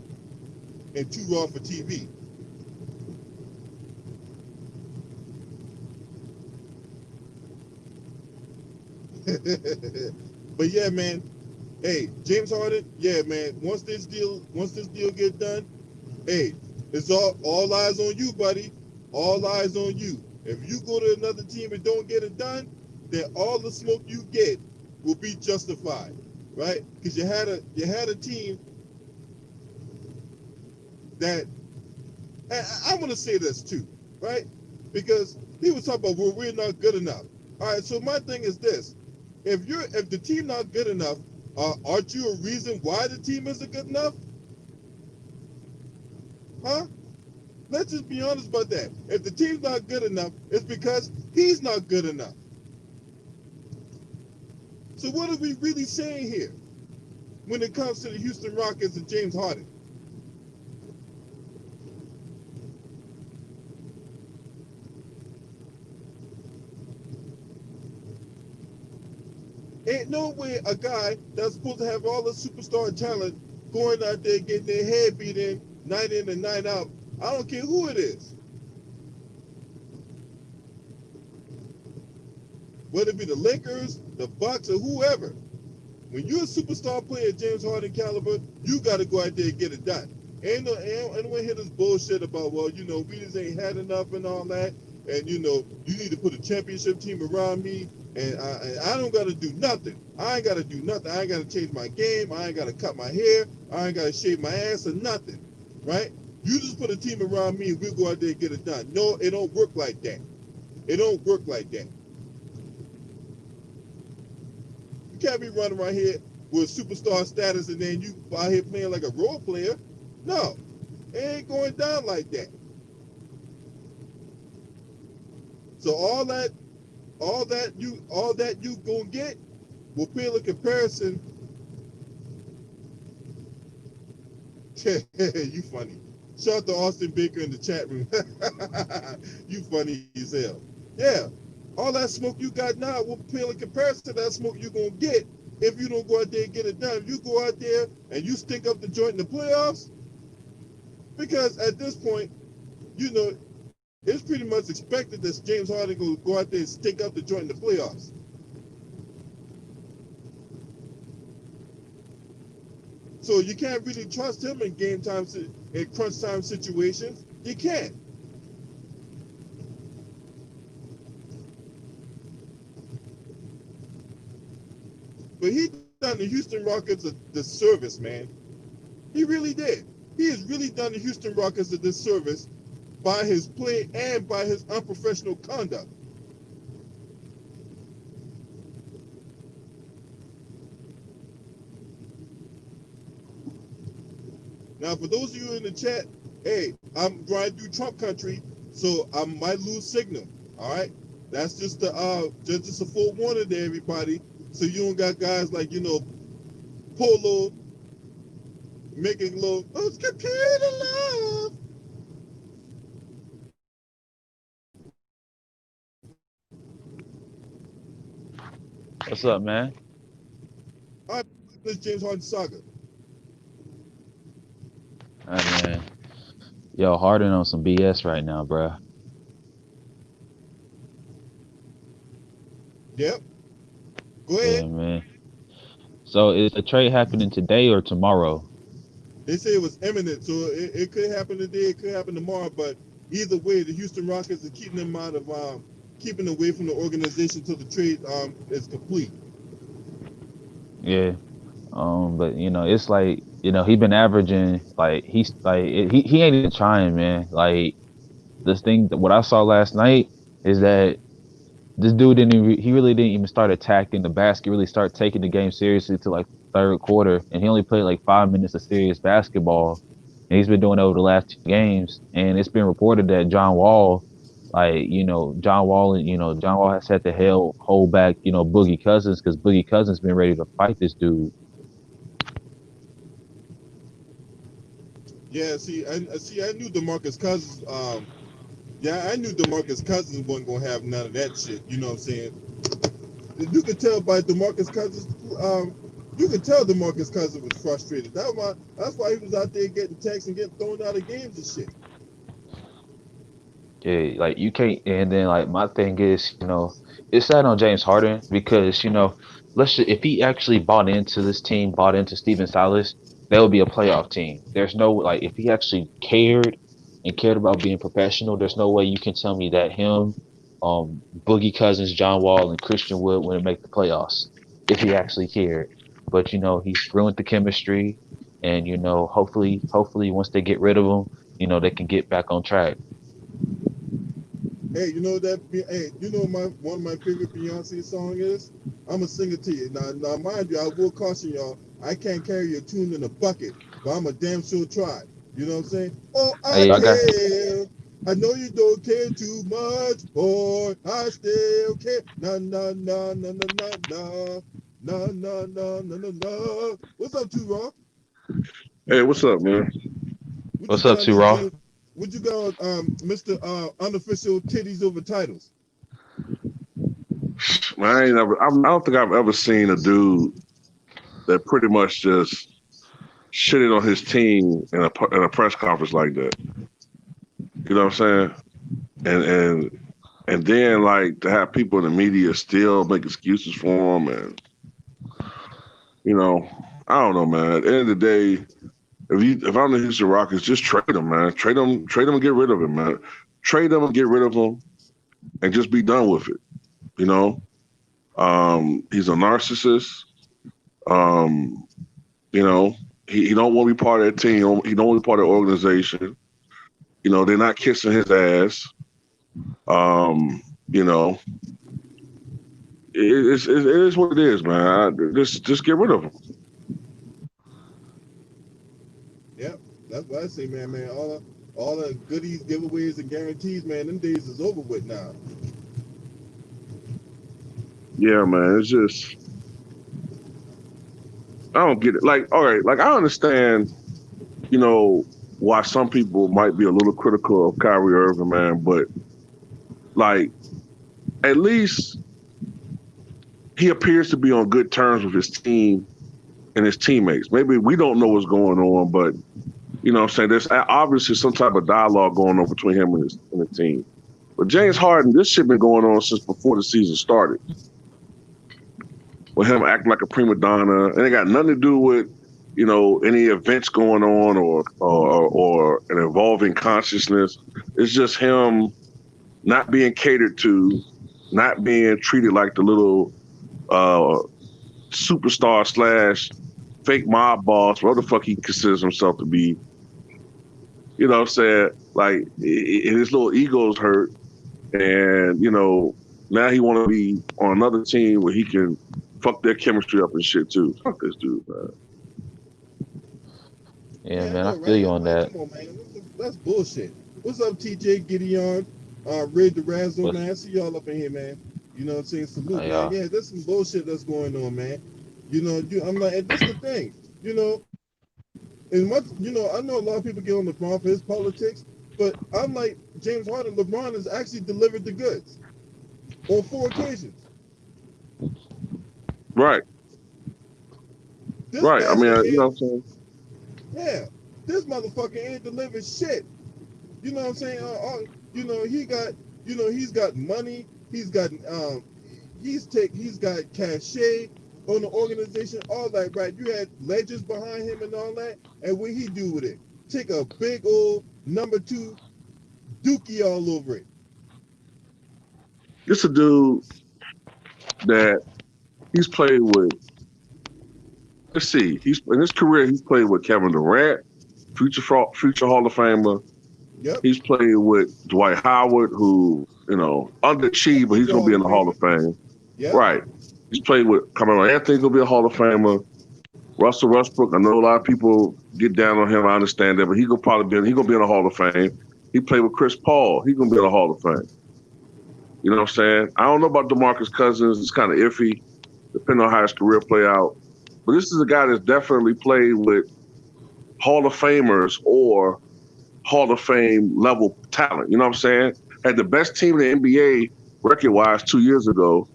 and Too Raw for TV. But yeah, man. Hey, James Harden. Yeah, man. Once this deal get done, hey, it's all eyes on you, buddy. All eyes on you. If you go to another team and don't get it done, then all the smoke you get will be justified, right? Because you had a team that, and I want to say this too, right? Because he was talking about, well, we're not good enough. All right, so my thing is this: if the team not good enough, aren't you a reason why the team isn't good enough? Huh? Let's just be honest about that. If the team's not good enough, it's because he's not good enough. So what are we really saying here when it comes to the Houston Rockets and James Harden? Ain't no way a guy that's supposed to have all the superstar talent going out there getting their head beat in and night out. I don't care who it is. Whether it be the Lakers, the Bucks, or whoever. When you're a superstar player, James Harden caliber, you got to go out there and get it done. Ain't anyone hear this bullshit about, well, you know, we just ain't had enough and all that, and you know, you need to put a championship team around me, and I don't got to do nothing. I ain't got to do nothing. I ain't got to change my game. I ain't got to cut my hair. I ain't got to shave my ass or nothing, right? You just put a team around me, and we'll go out there and get it done. No, it don't work like that. It don't work like that. You can't be running around here with superstar status and then you out here playing like a role player. No, it ain't going down like that. So all that you gonna get will pale in comparison. You funny. Shout out to Austin Baker in the chat room. You funny as hell. Yeah. All that smoke you got now will pale in comparison to that smoke you're going to get if you don't go out there and get it done. If you go out there and you stink up the joint in the playoffs, because at this point, you know, it's pretty much expected that James Harden will go out there and stink up the joint in the playoffs. So you can't really trust him in game time, in crunch time situations. You can't. But he done the Houston Rockets a disservice, man. He really did. He has really done the Houston Rockets a disservice by his play and by his unprofessional conduct. Now, for those of you in the chat, hey, I'm driving through Trump country, so I might lose signal. All right, that's just a forewarning to everybody, so you don't got guys like, you know, Polo making little, let's computer love. What's up, man? All right, this James Harden saga. All right, man. Yo, Harden on some BS right now, bro. Yep. Go ahead. Yeah, man. So is the trade happening today or tomorrow? They say it was imminent, so it could happen today, it could happen tomorrow, but either way, the Houston Rockets are keeping them out of, keeping away from the organization till the trade is complete. Yeah. But you know, it's like, you know, he been averaging like he ain't even trying, man. Like this thing, what I saw last night is that this dude he really didn't even start attacking the basket, really start taking the game seriously to like third quarter, and he only played like 5 minutes of serious basketball, and he's been doing it over the last 2 games, and it's been reported that John Wall, like, you know, John Wall has had to hold back, you know, Boogie Cousins, because Boogie Cousins been ready to fight this dude. Yeah, I knew DeMarcus Cousins. I knew DeMarcus Cousins wasn't gonna have none of that shit. You know what I'm saying? You could tell by DeMarcus Cousins. You could tell DeMarcus Cousins was frustrated. That's why he was out there getting texts and getting thrown out of games and shit. Yeah, like you can't. And then like my thing is, you know, it's sad on James Harden because, you know, if he actually bought into this team, bought into Steven Silas, that would be a playoff team. There's no, like, if he actually cared about being professional, there's no way you can tell me that him, Boogie Cousins, John Wall, and Christian Wood wouldn't make the playoffs if he actually cared. But you know, he's ruined the chemistry, and you know, hopefully once they get rid of him, you know, they can get back on track. Hey, you know that? Hey, you know one of my favorite Beyonce song is? I'm gonna sing it to you. Now, mind you, I will caution y'all. I can't carry a tune in a bucket, but I'm a damn sure try. You know what I'm saying? Oh, I Hey, I got care. I know you don't care too much, boy. I still care. Na na na na na na na na na na na na na. What's up, Too Raw? Hey, what's up, man? What you what's up, got on Too this, Raw? What you got on, Mr. Unofficial Titties Over Titles? I don't think I've ever seen a dude that pretty much just shitted on his team in a press conference like that. You know what I'm saying? And then like to have people in the media still make excuses for him, and I don't know, man. At the end of the day, if I'm the Houston Rockets, just trade him, man. Trade him and get rid of him, man. Trade him and get rid of him, and just be done with it. You know, he's a narcissist. You know, he don't want to be part of that team. He don't want to be part of the organization. You know, they're not kissing his ass. You know, it is what it is, man. Just get rid of him. Yep, that's what I say, man. All the goodies, giveaways, and guarantees, man. Them days is over with now. Yeah, man. It's just I don't get it. Like, all right, like I understand, why some people might be a little critical of Kyrie Irving, man, but like at least he appears to be on good terms with his team and his teammates. Maybe we don't know what's going on, but you know what I'm saying? There's obviously some type of dialogue going on between him and the team. But James Harden, this shit been going on since before the season started. With him acting like a prima donna, and it got nothing to do with, any events going on or an evolving consciousness. It's just him not being catered to, not being treated like the little superstar / fake mob boss, whatever the fuck he considers himself to be. You know what I'm saying? Like, his little ego's hurt, and, now he want to be on another team where he can fuck their chemistry up and shit, too. Fuck this dude, man. Yeah, man, I feel you on that. Come on, man. That's bullshit. What's up, TJ, Gideon, Red the Razzle, man? I see y'all up in here, man. You know what I'm saying? Salute, man. Yeah, there's some bullshit that's going on, man. I'm like, and that's the thing, and what, I know a lot of people get on LeBron for his politics, but I'm like James Harden, LeBron has actually delivered the goods on 4 occasions. Right. Right. I mean, you know what I'm saying? Yeah. This motherfucker ain't delivered shit. You know what I'm saying? He's got money. He's got he's got cachet on the organization, all that, right? You had legends behind him and all that. And what he do with it? Take a big old number 2 dookie all over it. This a dude that he's played with. Let's see. In his career, he's played with Kevin Durant, future Hall of Famer. Yep. He's played with Dwight Howard, who, underachieved, but he's going to be in the Hall of Fame. Yep. Right. He's played with Carmelo Anthony, going to be a Hall of Famer. Russell Westbrook, I know a lot of people get down on him. I understand that, but he's going to be in the Hall of Fame. He played with Chris Paul. He's going to be in the Hall of Fame. You know what I'm saying? I don't know about DeMarcus Cousins. It's kind of iffy, depending on how his career play out. But this is a guy that's definitely played with Hall of Famers or Hall of Fame level talent. You know what I'm saying? Had the best team in the NBA record-wise 2 years ago,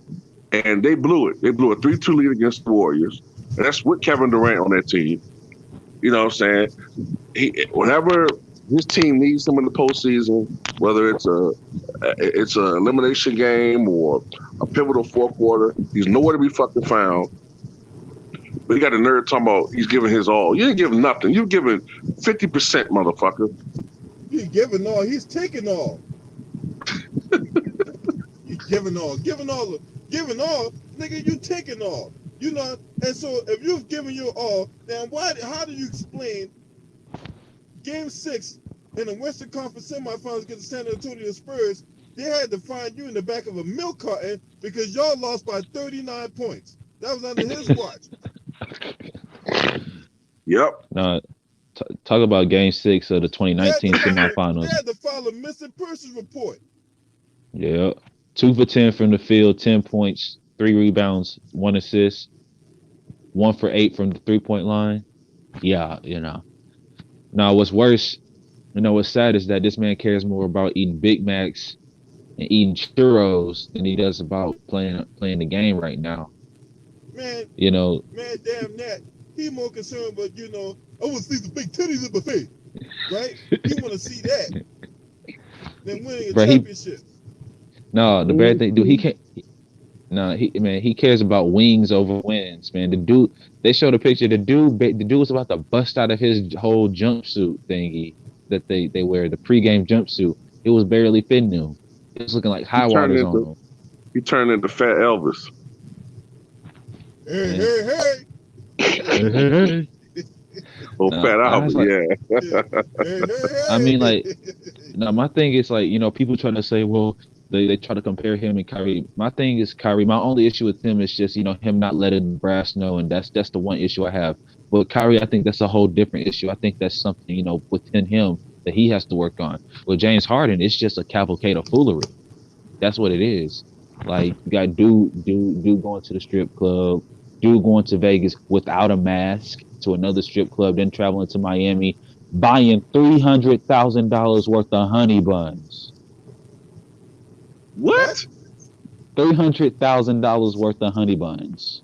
and they blew it. They blew a 3-2 lead against the Warriors. And that's with Kevin Durant on that team. You know what I'm saying? Whenever his team needs him in the postseason, whether it's an elimination game or a pivotal 4th quarter, he's nowhere to be fucking found. But he got a nerd talking about he's giving his all. You didn't give him nothing. You're giving 50%, motherfucker. He's giving all. He's taking all. He's giving all. Giving all. Nigga, you taking all. And so if you've given your all, then how do you explain Game 6 in the Western Conference semifinals against the San Antonio Spurs? They had to find you in the back of a milk carton because y'all lost by 39 points. That was under his watch. Yep. No, talk about Game 6 of the 2019 semifinals. They had to file a missing persons report. Yeah. 2 for 10 from the field, 10 points, 3 rebounds, 1 assist, 1 for 8 from the 3-point line. Yeah, Now, what's worse, what's sad is that this man cares more about eating Big Macs, and eating churros than he does about playing the game right now. Man, You know, damn that. He more concerned about, I want to see the big titties in my face, right? He want to see that than winning a bro, championship. no, the bad thing, dude, he can't. No, he cares about wings over wins, man. The dude, they showed a picture. The dude was about to bust out of his whole jumpsuit thingy that they wear, the pregame jumpsuit. It was barely fitting him. It was looking like high waters on him. He turned into Fat Elvis. Hey, hey, hey. Oh, Fat Albert, like, hey. I mean, like, no, my thing is like, people trying to say, well, they try to compare him and Kyrie. My thing is Kyrie. My only issue with him is just, him not letting the brass know, and that's the one issue I have. But Kyrie, I think that's a whole different issue. I think that's something, within him that he has to work on. With James Harden, it's just a cavalcade of foolery. That's what it is. Like, you got dude going to the strip club, dude going to Vegas without a mask to another strip club, then traveling to Miami, buying $300,000 worth of honey buns. What? $300,000 worth of honey buns.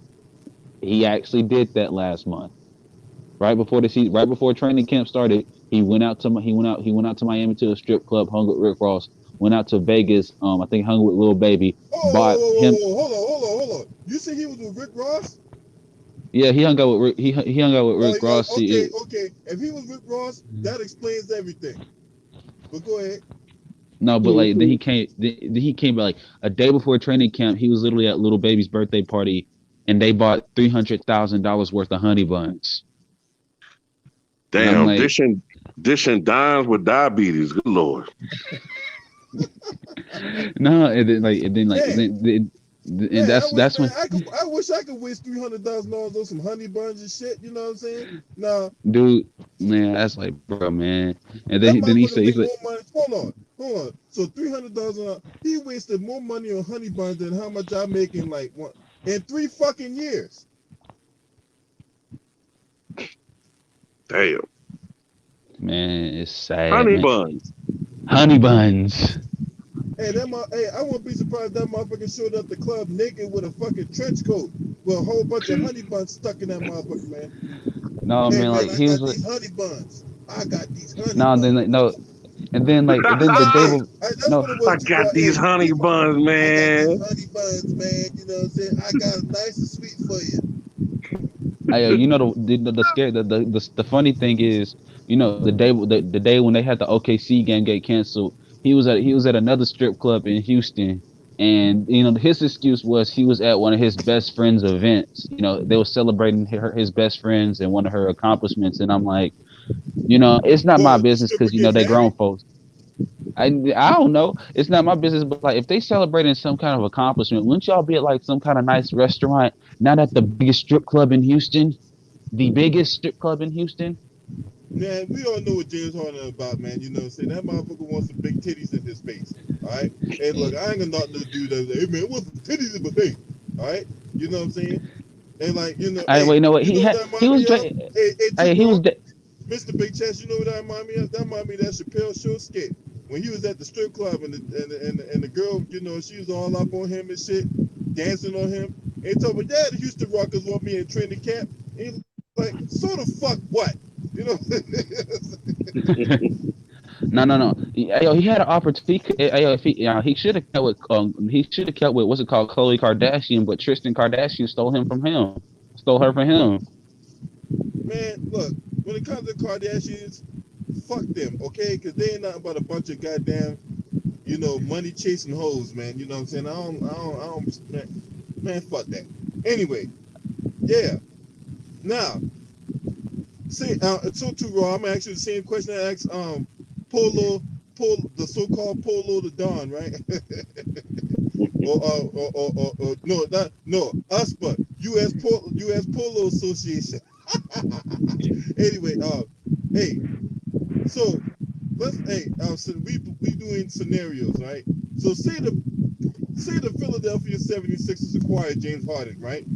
He actually did that last month, right before the season, right before training camp started. He went out to Miami to a strip club, hung with Rick Ross. Went out to Vegas. I think hung with Lil Baby. Hold on. You said he was with Rick Ross? Yeah, he hung out with Rick. He hung out with Rick Ross. Okay. If he was Rick Ross, that explains everything. But go ahead. No, but like then he came. Then he came like a day before training camp. He was literally at Lil Baby's birthday party, and they bought $300,000 worth of honey buns. Damn, like, dishing dimes with diabetes. Good Lord. No, and then that's when I wish I could waste $300,000 on some honey buns and shit. You know what I'm saying? No, dude, man, that's like, bro, man. And then he said, hold on. So $300,000. He wasted more money on honey buns than how much I make in in 3 fucking years. Damn. Man, it's sad. Honey buns. Honey buns. Hey, I wouldn't be surprised if that motherfucker showed up the club naked with a fucking trench coat with a whole bunch of honey buns stuck in that motherfucker, man. No, hey, man, like he was like, these honey buns. I got these honey buns. And then the day I got these honey buns, man. I got these honey buns, man. You know what I'm saying? I got them nice and sweet for you. The funny thing is, the day when they had the OKC game get canceled, he was at another strip club in Houston, and his excuse was he was at one of his best friend's events. They were celebrating his best friends and one of her accomplishments, and I'm like, it's not my business because they grown folks. I don't know. It's not my business, but like if they celebrating some kind of accomplishment, wouldn't y'all be at like some kind of nice restaurant, not at the biggest strip club in Houston? The biggest strip club in Houston? Man, we all know what James Harden is about, man. You know what I'm saying? That motherfucker wants some big titties in his face. All right? Hey, look, I ain't gonna knock no dude that hey man, what's some titties in my face? All right? You know what I'm saying? And like, Mr. Big Chest, you know what that remind me of? That remind me of that Chappelle Show skit. When he was at the strip club and the girl, she was all up on him and shit, dancing on him. And he told me, yeah, the Houston Rockets want me in training camp. And he's like, so the fuck what? No. He had an opportunity. He should have kept with what's it called, Khloe Kardashian, but Tristan Kardashian stole her from him. Man, look, when it comes to Kardashians, fuck them, okay? Because they ain't nothing but a bunch of goddamn, money chasing hoes, man. You know what I'm saying? I don't, man, fuck that. Anyway, yeah. Now, so too raw. I'm gonna ask you the same question I asked the so-called Polo the Don, right? USPA, US Polo Association. Anyway, so we doing scenarios, right? So say the Philadelphia 76ers acquire James Harden, right?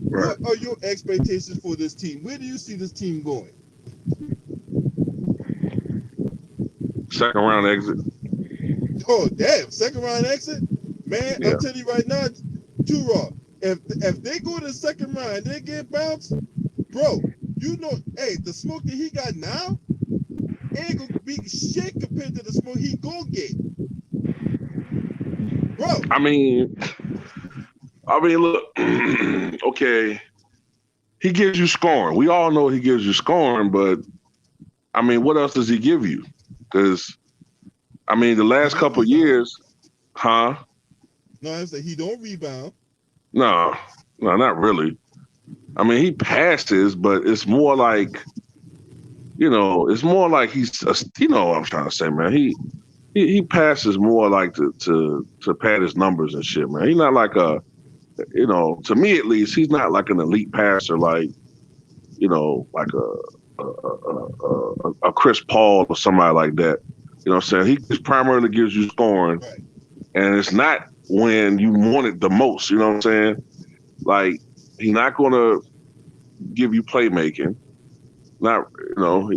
What are your expectations for this team? Where do you see this team going? Second round exit. Oh damn! Second round exit, man. Yeah. I'm telling you right now, too raw. If they go to the second round and they get bounced, bro, you know, hey, the smoke that he got now ain't gonna be shit compared to the smoke he gonna get, bro. I mean, look, okay, he gives you scoring. We all know he gives you scoring, but I mean, what else does he give you? Because I mean, the last couple of years, huh? No, I said he don't rebound. No, not really. I mean, he passes, but it's more like, it's more like he's, you know what I'm trying to say, man. He passes more like to pad his numbers and shit, man. He's not like to me at least, he's not like an elite passer, like, like a Chris Paul or somebody like that. You know what I'm saying? He just primarily gives you scoring, Right. and it's not when you want it the most. You know what I'm saying? Like, he's not going to give you playmaking. Not,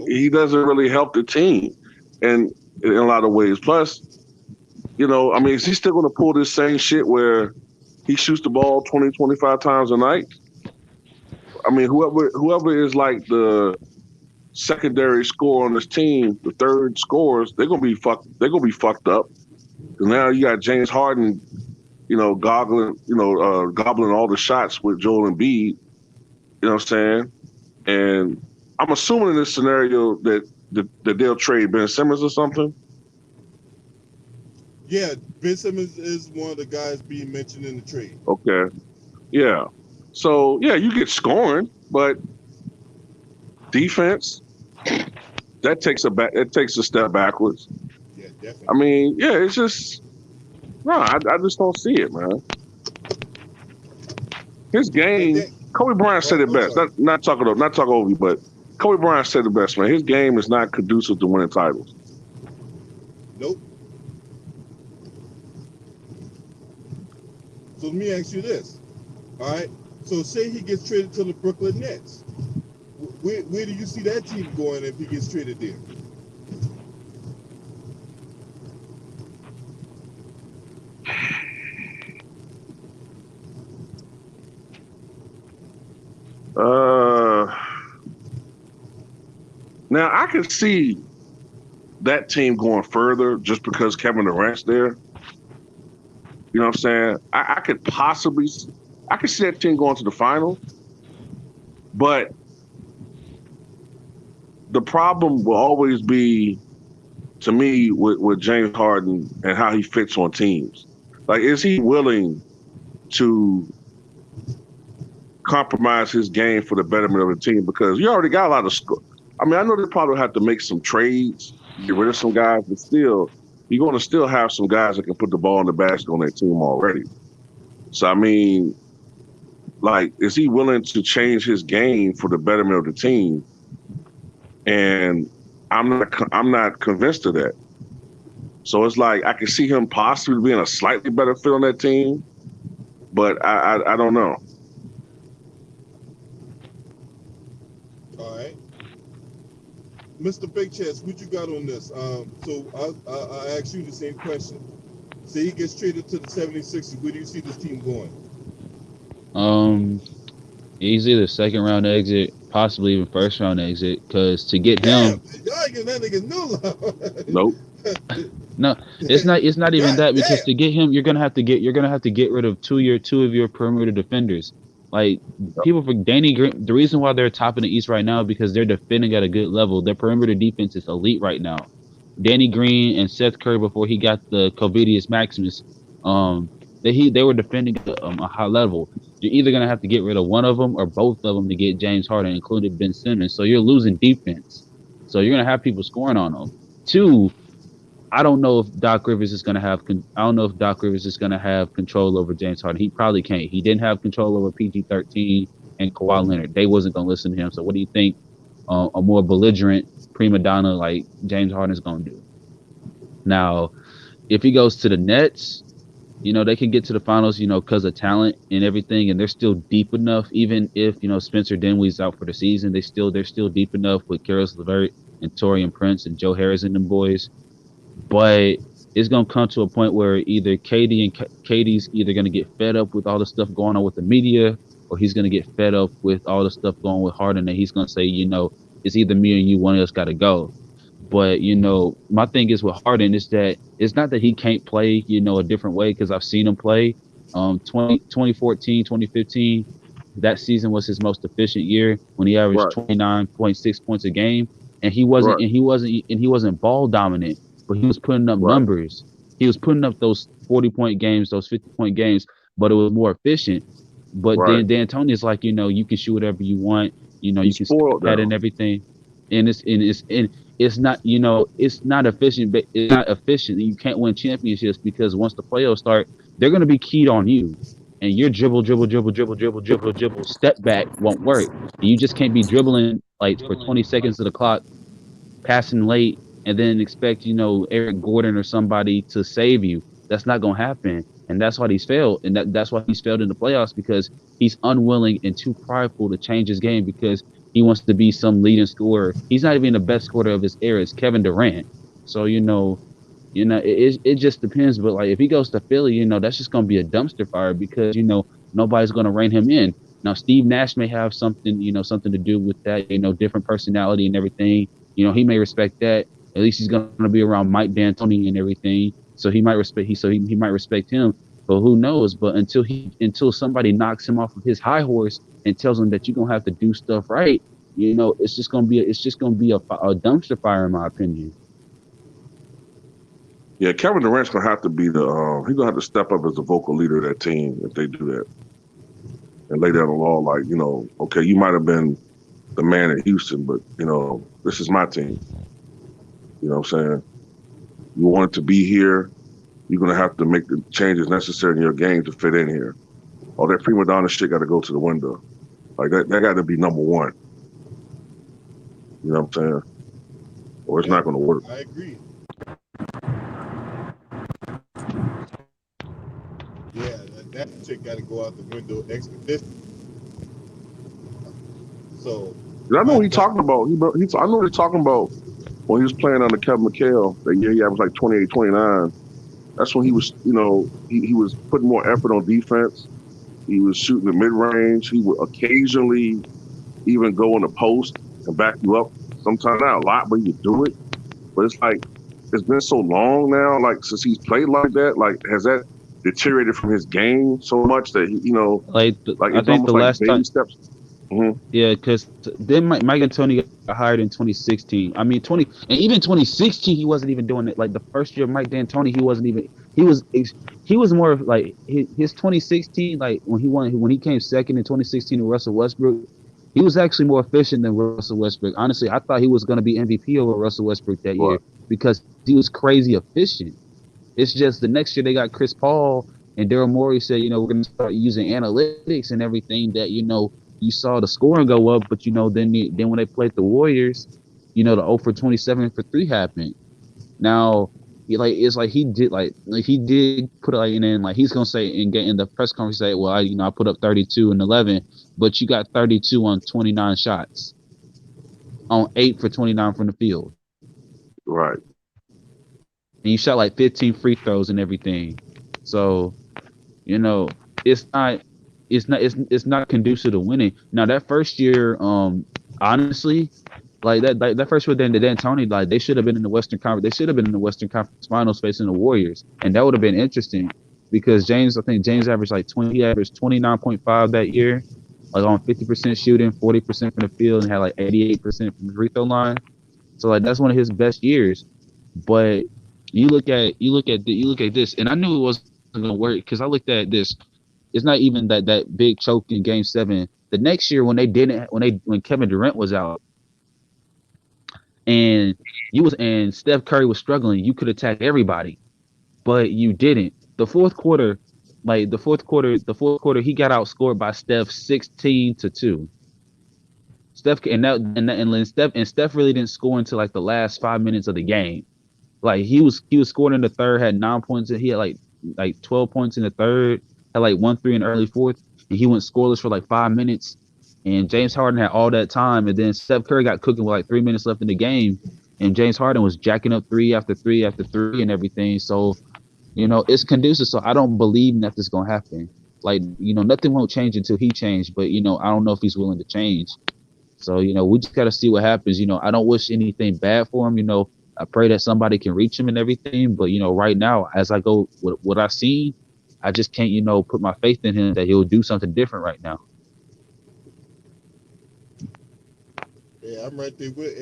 he doesn't really help the team, and in a lot of ways. Plus, I mean, is he still going to pull this same shit where he shoots the ball 20, 25 times a night? I mean, whoever is like the secondary scorer on this team, the third scorers, they're gonna be fucked up. Because now you got James Harden, gobbling all the shots with Joel Embiid. You know what I'm saying? And I'm assuming in this scenario that they'll trade Ben Simmons or something. Yeah, Ben Simmons is one of the guys being mentioned in the trade. Okay. Yeah. So yeah, you get scoring, but defense, that takes a step backwards. Yeah, definitely. I mean, yeah, it's just I just don't see it, man. His game, Kobe Bryant said it best. Not talking over you, but Kobe Bryant said it best, man. His game is not conducive to winning titles. Nope. So let me ask you this. All right. So say he gets traded to the Brooklyn Nets. Where do you see that team going if he gets traded there? Now I can see that team going further just because Kevin Durant's there. You know what I'm saying? I could see that team going to the final, but the problem will always be, to me, with James Harden and how he fits on teams. Like, is he willing to compromise his game for the betterment of the team? Because you already got a lot of I mean, I know they probably have to make some trades, get rid of some guys, but still, you're going to still have some guys that can put the ball in the basket on their team already. So, I mean, like, is he willing to change his game for the betterment of the team? And I'm not convinced of that. So it's like I can see him possibly being a slightly better fit on that team, but I don't know. All right. Mr. Big Chest, what you got on this? So I'll ask you the same question. Say he gets traded to the 76ers, where do you see this team going? Easily the second round exit, possibly even first round exit, because to get him, y'all ain't getting that nigga no love. Nope. No, it's not even that, because to get him, you're gonna have to get rid of two of your perimeter defenders. Like, people for Danny Green, the reason why they're top in the East right now, because they're defending at a good level. Their perimeter defense is elite right now. Danny Green and Seth Curry, before he got the Covidius Maximus, they were defending a high level. You're either gonna have to get rid of one of them or both of them to get James Harden, including Ben Simmons. So you're losing defense. So you're gonna have people scoring on them. Two, I don't know if Doc Rivers is gonna have control over James Harden. He probably can't. He didn't have control over PG-13 and Kawhi Leonard. They wasn't gonna listen to him. So what do you think a more belligerent prima donna like James Harden is gonna do? Now, if he goes to the Nets, they can get to the finals, because of talent and everything, and they're still deep enough. Even if Spencer Dinwiddie's out for the season, they're still deep enough with Karis LeVert and Taurean Prince and Joe Harris and them boys. But it's gonna come to a point where either Katie's either gonna get fed up with all the stuff going on with the media, or he's gonna get fed up with all the stuff going with Harden, and he's gonna say, it's either me or you, one of us got to go. But my thing is with Harden is that it's not that he can't play, a different way, because I've seen him play. 2014, 2015, that season was his most efficient year when he averaged Right. 29.6 points a game, and he Right. wasn't ball dominant, but he was putting up Right. numbers. He was putting up those 40-point games, those 50-point games, but it was more efficient. But Right. then D'Antoni's like, you can shoot whatever you want, you He's can spoiled stat now. and everything, and it's not, it's not efficient, but it's not efficient. You can't win championships because once the playoffs start, they're gonna be keyed on you, and your dribble, dribble, dribble, dribble, dribble, dribble, dribble, step back won't work. You just can't be dribbling like for 20 seconds of the clock, passing late, and then expect, Eric Gordon or somebody to save you. That's not gonna happen. And that's why he's failed. And that's why he's failed in the playoffs, because he's unwilling and too prideful to change his game, because he wants to be some leading scorer. He's not even the best scorer of his era. It's Kevin Durant. So, it just depends. But like if he goes to Philly, that's just gonna be a dumpster fire, because nobody's gonna rein him in. Now Steve Nash may have something to do with that, different personality and everything. He may respect that. At least he's gonna be around Mike D'Antoni and everything, so he might might respect him. But who knows? But until somebody knocks him off of his high horse and tells him that you're gonna have to do stuff right, it's just gonna be a dumpster fire, in my opinion. Yeah, Kevin Durant's gonna have to be he's gonna have to step up as the vocal leader of that team if they do that, and lay down the law like, okay, you might have been the man at Houston, but this is my team. You know what I'm saying? You want it to be here, you're gonna have to make the changes necessary in your game to fit in here. All that prima donna shit got to go to the window. Like that got to be number one. You know what I'm saying? Or it's not gonna work. I agree. Yeah, that shit got to go out the window expeditiously. So I know what he's talking about. I know what he's talking about when he was playing under Kevin McHale. That year he averaged like 28, 29. That's when he was, he was putting more effort on defense. He was shooting the mid-range. He would occasionally even go in the post and back you up. Sometimes not a lot, but he would do it. But it's like, it's been so long now, like since he's played like that, like has that deteriorated from his game so much that he, I it's think the almost like last baby time, steps. Mm-hmm. yeah, because then Mike D'Antoni got hired in 2016. I mean, and even 2016, he wasn't even doing it. Like the first year of Mike D'Antoni, he wasn't even. He was more of like his 2016, like when he came second in 2016 to Russell Westbrook. He was actually more efficient than Russell Westbrook. Honestly, I thought he was going to be MVP over Russell Westbrook that year, because he was crazy efficient. It's just the next year they got Chris Paul, and Daryl Morey said, we're going to start using analytics and everything that, you saw the scoring go up, but then when they played the Warriors, the 0 for 27 for 3 happened. Now, it's like he did he did put it like, and then like he's gonna say in the press conference, say, well, I put up 32 and 11, but you got 32 on 29 shots, on 8 for 29 from the field, Right. and you shot like 15 free throws and everything. So, it's not conducive to winning. Now that first year, honestly, like that first year, then D'Antoni, like they should have been in the Western Conference. They should have been in the Western Conference Finals facing the Warriors, and that would have been interesting, because I think James averaged like 29.5 that year, like on 50% shooting, 40% from the field, and had like 88% from the free throw line. So like that's one of his best years. But you look at this, and I knew it wasn't gonna work, because I looked at this. It's not even that big choke in Game 7. The next year when Kevin Durant was out, and Steph Curry was struggling, you could attack everybody, but you didn't. The fourth quarter, he got outscored by Steph 16-2. Steph Steph really didn't score until like the last 5 minutes of the game. Like he was scoring in the third, had 9 points, and he had like 12 points in the third, had like 1-3 in the early fourth, and he went scoreless for like 5 minutes. And James Harden had all that time, and then Steph Curry got cooking with like 3 minutes left in the game, and James Harden was jacking up three after three after three and everything. So, it's conducive. So I don't believe nothing's gonna happen. Like, nothing won't change until he changed. But I don't know if he's willing to change. So, we just gotta see what happens. I don't wish anything bad for him. I pray that somebody can reach him and everything. But right now, as I go with what I see, I just can't, put my faith in him that he'll do something different right now. Yeah, I'm right there with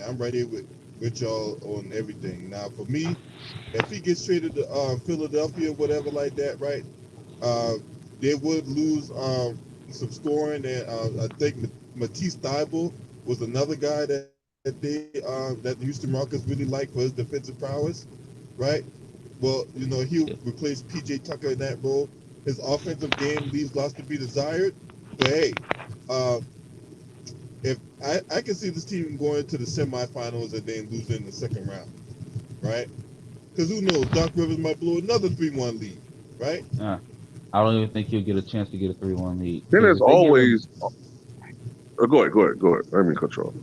I'm right there with y'all on everything. Now, for me, if he gets traded to Philadelphia, whatever like that, right? They would lose some scoring, and I think Matisse Thybulle was another guy that the Houston Rockets really like for his defensive prowess, right? Well, he'll replace PJ Tucker in that role. His offensive game leaves lots to be desired, but hey, if I can see this team going to the semifinals and then losing in the second round, right? Because who knows, Doc Rivers might blow another 3-1 lead, right? I don't even think he'll get a chance to get a 3-1 lead. Then there's always. Go ahead. Let me control.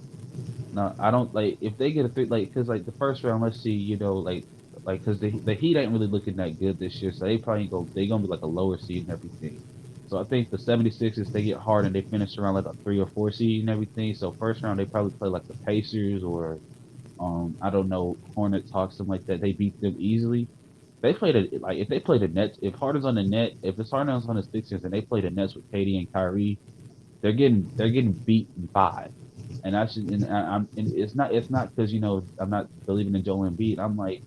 No, I don't if they get a 3, because the first round, let's see, because the Heat ain't really looking that good this year, so they probably they're gonna be like a lower seed and everything. So I think the 76ers, they get Harden, they finish around like a 3 or 4 seed and everything. So first round they probably play like the Pacers or I don't know, Hornets, Hawks, something like that. They beat them easily. They played if they play the Nets, if Harden's on the net, if it's Harden's on the Sixers and they play the Nets with KD and Kyrie, they're getting beat in 5. And it's not because I'm not believing in Joel Embiid. I'm like,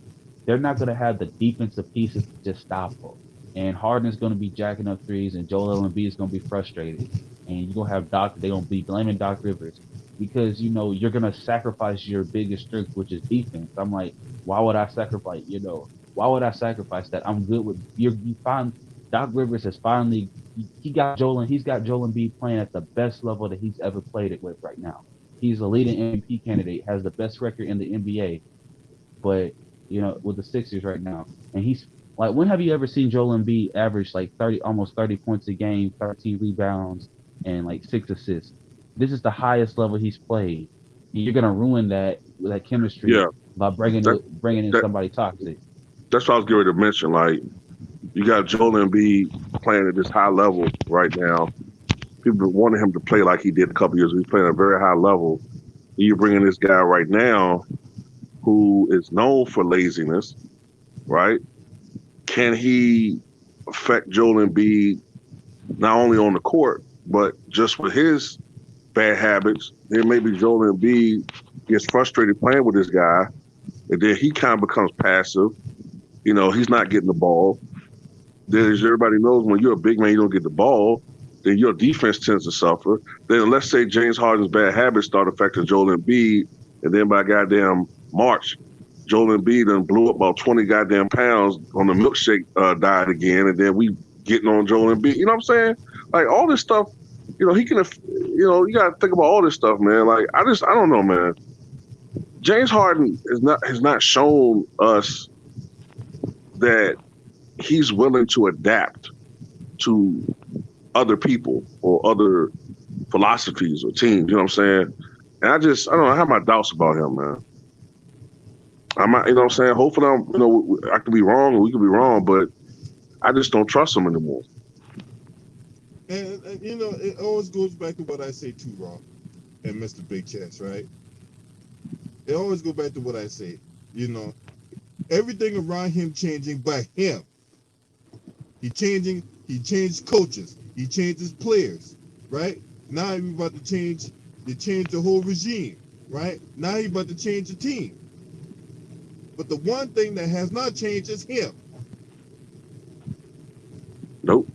they're not gonna have the defensive pieces to just stop them. And Harden is gonna be jacking up threes, and Joel Embiid is gonna be frustrated. And you're gonna have they're gonna be blaming Doc Rivers because you're gonna sacrifice your biggest strength, which is defense. I'm like, why would I sacrifice? Why would I sacrifice that? I'm good with you. Find Doc Rivers has finally he's got Joel Embiid playing at the best level that he's ever played it with right now. He's a leading MVP candidate, has the best record in the NBA, but with the Sixers right now, and he's like, when have you ever seen Joel Embiid average like almost 30 points a game, 13 rebounds, and like 6 assists? This is the highest level he's played. And you're gonna ruin that chemistry by bringing in somebody toxic. That's what I was getting ready to mention. Like, you got Joel Embiid playing at this high level right now. People wanted him to play like he did a couple years ago. He's playing at a very high level. You're bringing this guy right now who is known for laziness, right? Can he affect Joel Embiid not only on the court, but just with his bad habits? Then maybe Joel Embiid gets frustrated playing with this guy, and then he kind of becomes passive. He's not getting the ball. Then, as everybody knows, when you're a big man, you don't get the ball, then your defense tends to suffer. Then let's say James Harden's bad habits start affecting Joel Embiid, and then by goddamn March, Joel Embiid done blew up about 20 goddamn pounds on the milkshake diet again, and then we getting on Joel Embiid. You know what I'm saying? Like, all this stuff, he can, you got to think about all this stuff, man. Like, I don't know, man. James Harden has not shown us that he's willing to adapt to other people or other philosophies or teams. You know what I'm saying? And I don't know. I have my doubts about him, man. I'm not, what I'm saying? Hopefully, I could be wrong or we could be wrong, but I just don't trust him anymore. And it always goes back to what I say too, Raw, and Mr. Big Chest, right? It always goes back to what I say. Everything around him changing by him. He changed coaches. He changed his players, right? Now he's about to change the whole regime, right? Now he's about to change the team. But the one thing that has not changed is him. Nope.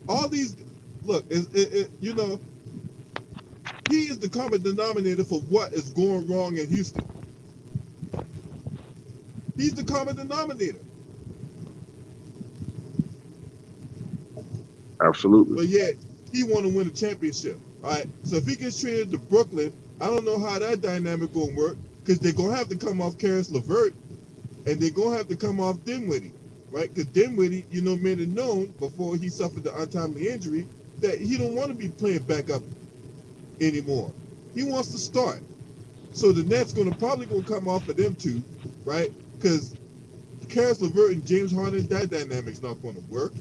All these, look, he is the common denominator for what is going wrong in Houston. He's the common denominator. Absolutely. But yet, he want to win a championship. All right. So if he gets traded to Brooklyn, I don't know how that dynamic going to work, because they're going to have to come off Karis LeVert, and they're going to have to come off Dinwiddie, right? Because Dinwiddie, made it known before he suffered the untimely injury that he don't want to be playing backup anymore. He wants to start. So the Nets probably gonna come off of them two, right? Because Karis LeVert and James Harden, that dynamic's not gonna work.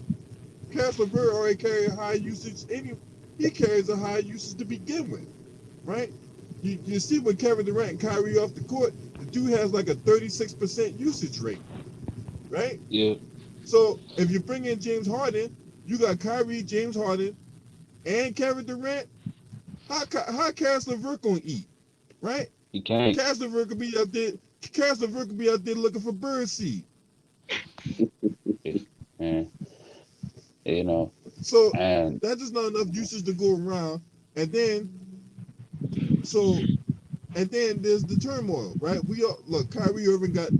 Karis LeVert already carry a high usage. He carries a high usage to begin with, right? You see when Kevin Durant and Kyrie off the court, the dude has like a 36% usage rate, right? Yeah. So if you bring in James Harden, you got Kyrie, James Harden, and Kevin Durant. How Karis LeVert gonna eat, right? He can't. Karis LeVert could be out there. Karis LeVert could be out there looking for birdseed. Man, you know, So and that's just not enough usage to go around. And then there's the turmoil, right? Look, Kyrie Irving got.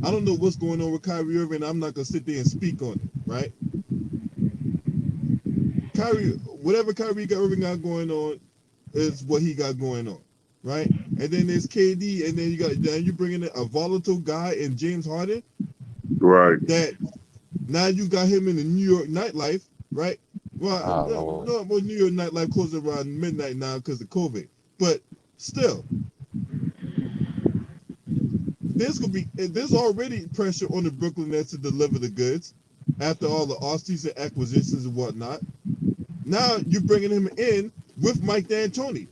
I don't know what's going on with Kyrie Irving. I'm not gonna sit there and speak on it, right? Whatever Kyrie Irving got going on is what he got going on, right? And then there's KD, and then you bringing in a volatile guy in James Harden. Right. That now you got him in the New York nightlife, right? Well, New York nightlife closes around midnight now because of COVID, but still, there's already pressure on the Brooklyn Nets to deliver the goods after all the off-season acquisitions and whatnot. Now you're bringing him in with Mike D'Antoni.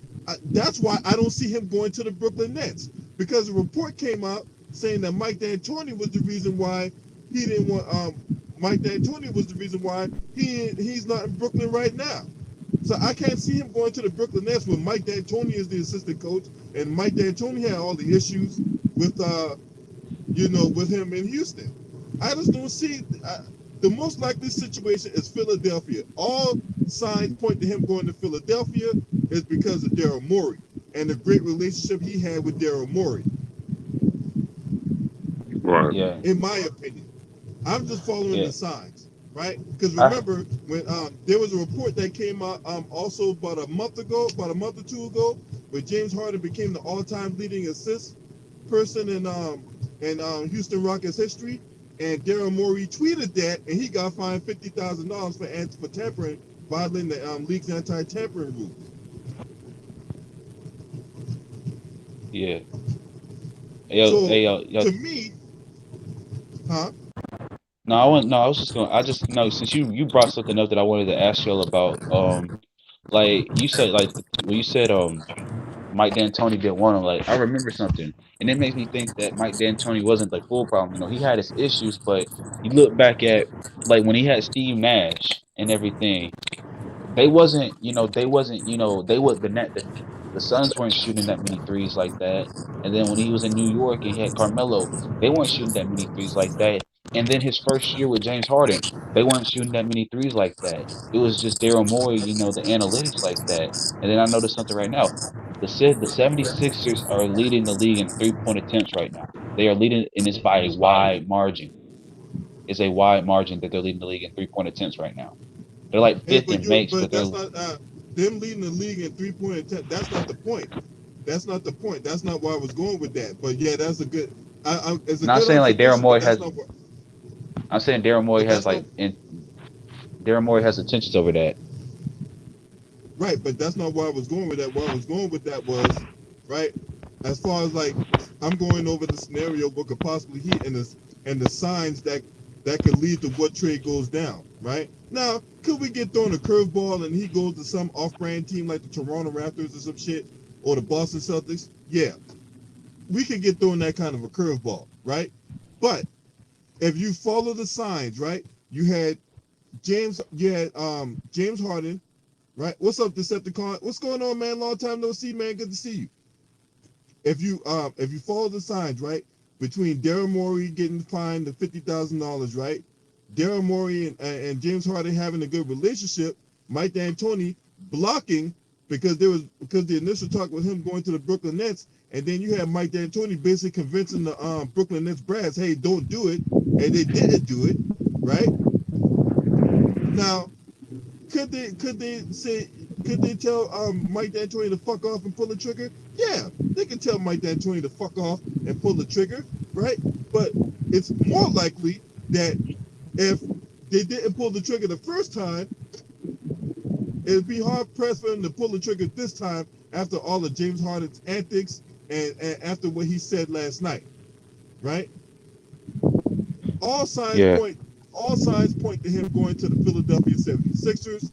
That's why I don't see him going to the Brooklyn Nets, because a report came out saying that Mike D'Antoni was the reason why he didn't want. Mike D'Antoni was the reason why he's not in Brooklyn right now. So I can't see him going to the Brooklyn Nets when Mike D'Antoni is the assistant coach, and Mike D'Antoni had all the issues with with him in Houston. I just don't see. The most likely situation is Philadelphia. All signs point to him going to Philadelphia is because of Daryl Morey and the great relationship he had with Daryl Morey. Right. Yeah. In my opinion, I'm just following the signs, right? Because remember when there was a report that came out also about a month or two ago, where James Harden became the all-time leading assist person in Houston Rockets history. And Daryl Morey tweeted that, and he got fined $50,000 for tampering, violating the league's anti-tampering rules. Yeah. Yo. To me, huh? No, I was just gonna. I just know since you brought something up that I wanted to ask you about. Like you said, when you said Mike D'Antoni didn't want him. Like I remember something, and it makes me think that Mike D'Antoni wasn't the full problem. You know, he had his issues, but you look back at like when he had Steve Nash and everything. They wasn't, the Suns weren't shooting that many threes like that. And then when he was in New York and he had Carmelo, they weren't shooting that many threes like that. And then his first year with James Harden, they weren't shooting that many threes like that. It was just Daryl Morey, the analytics like that. And then I noticed something right now. The 76ers are leading the league in 3-point attempts right now. They are leading, and it's by a wide margin. It's a wide margin that they're leading the league in 3-point attempts right now. They're like fifth in makes, but that's not them leading the league in 3-point attempt. That's not the point. That's not the point. That's not where I was going with that. But yeah, that's a good. It's a not good saying like Daryl Morey has. I'm saying Daryl Morey has Daryl Morey has attentions over that. Right, but that's not where I was going with that. Where I was going with that was right. As far as like, I'm going over the scenario what could possibly hit and the signs that could lead to what trade goes down. Right now, could we get thrown a curveball and he goes to some off-brand team like the Toronto Raptors or some shit, or the Boston Celtics? Yeah, we could get thrown that kind of a curveball, right? But if you follow the signs, right, you had James Harden, right? What's up, Decepticon? What's going on, man? Long time no see, man. Good to see you. If you follow the signs, right, between Daryl Morey getting fined the $50,000, right, Daryl Morey and James Harden having a good relationship, Mike D'Antoni blocking because the initial talk with him going to the Brooklyn Nets, and then you have Mike D'Antoni basically convincing the Brooklyn Nets brass, hey, don't do it, and they didn't do it, right? Now, could they tell Mike D'Antoni to fuck off and pull the trigger? Yeah, they can tell Mike D'Antoni to fuck off and pull the trigger, right? But it's more likely that if they didn't pull the trigger the first time, it'd be hard pressed for them to pull the trigger this time after all of James Harden's antics and after what he said last night, right? All signs Yeah, point all signs point to him going to the Philadelphia 76ers.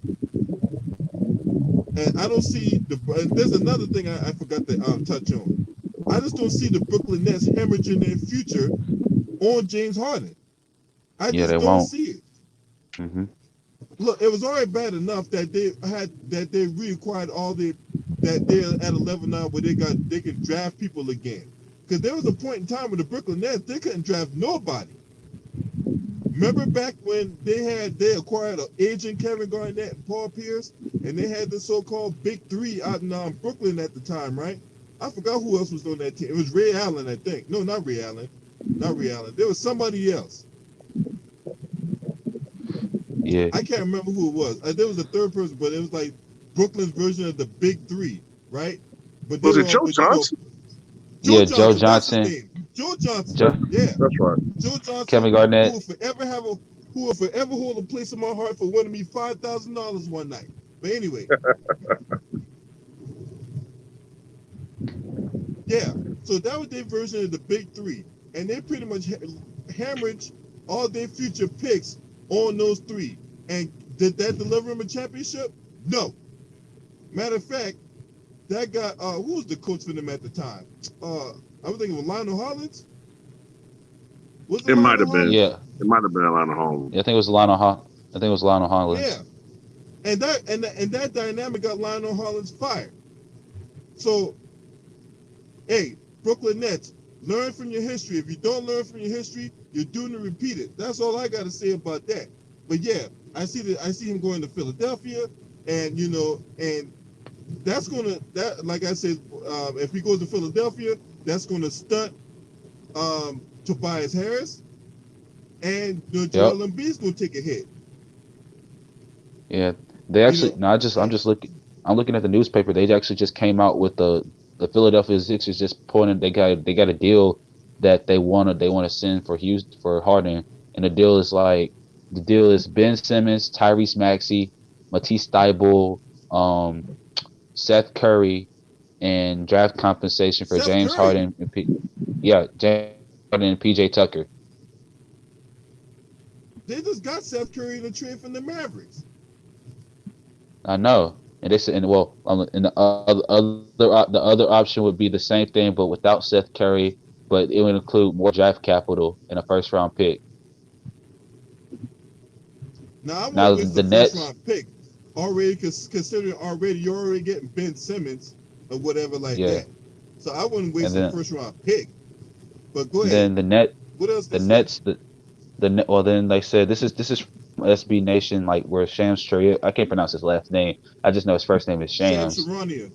And I don't see and there's another thing I forgot to touch on. I just don't see the Brooklyn Nets hemorrhaging their future on James Harden. I yeah, they just don't won't. see it. Hmm. Look, it was already bad enough that they reacquired all the that they're at a level now where they can draft people again. Because there was a point in time with the Brooklyn Nets they couldn't draft nobody. Remember back when they acquired agent Kevin Garnett and Paul Pierce, and they had the so-called Big Three out in Brooklyn at the time, right? I forgot who else was on that team. It was Ray Allen, I think. No, not Ray Allen. Not Ray Allen. There was somebody else. Yeah, I can't remember who it was. There was a third person, but it was like Brooklyn's version of the Big Three, right? But they Was were it all, Joe but Johnson? Joe yeah. Joe Johnson, that's his Johnson, name. Joe Johnson. Joe, Yeah. That's right. Joe Johnson, Kevin who Garnett. will forever who will forever hold a place in my heart for winning me $5,000 one night. But anyway, yeah. So that was their version of the Big Three, and they pretty much hammered all their future picks on those three. And did that deliver them a championship? No. Matter of fact, that guy, who was the coach for them at the time? I was thinking of Lionel Hollins. Was it It might Lionel have been. Hollins? Yeah, It might have been Atlanta Home. yeah. I think it was Lionel. I think it was Lionel Yeah. Hollins. And that dynamic got Lionel Hollins fired. So, hey, Brooklyn Nets, learn from your history. If you don't learn from your history, you're doomed to repeat it. That's all I got to say about that. But yeah, I see him going to Philadelphia, and and like I said, if he goes to Philadelphia, that's gonna stunt Tobias Harris, and Yep. Joel Embiid's gonna take a hit. Yeah. They You actually know, no. I'm just looking. I'm looking at the newspaper. They actually just came out with the Philadelphia Sixers just pointed. They got a deal that they want to send for Houston for Harden, and the deal is Ben Simmons, Tyrese Maxey, Matisse Thybulle, um, Seth Curry, and draft compensation for Seth James Curry, Harden yeah, James Harden and PJ Tucker. they just got Seth Curry in the trade from the Mavericks. I know. And this and well, and the other option would be the same thing, but without Seth Curry, but it would include more draft capital and a first round pick. Now I wouldn't Now waste the a first Nets, round pick already, considering already you're already getting Ben Simmons or whatever like yeah, that. So I wouldn't and waste a first round pick. But go ahead. then What else the they say? Nets, well then they said this is from SB Nation, like where Shams Charania, I can't pronounce his last name. I just know his first name is Sham Shams. Charania,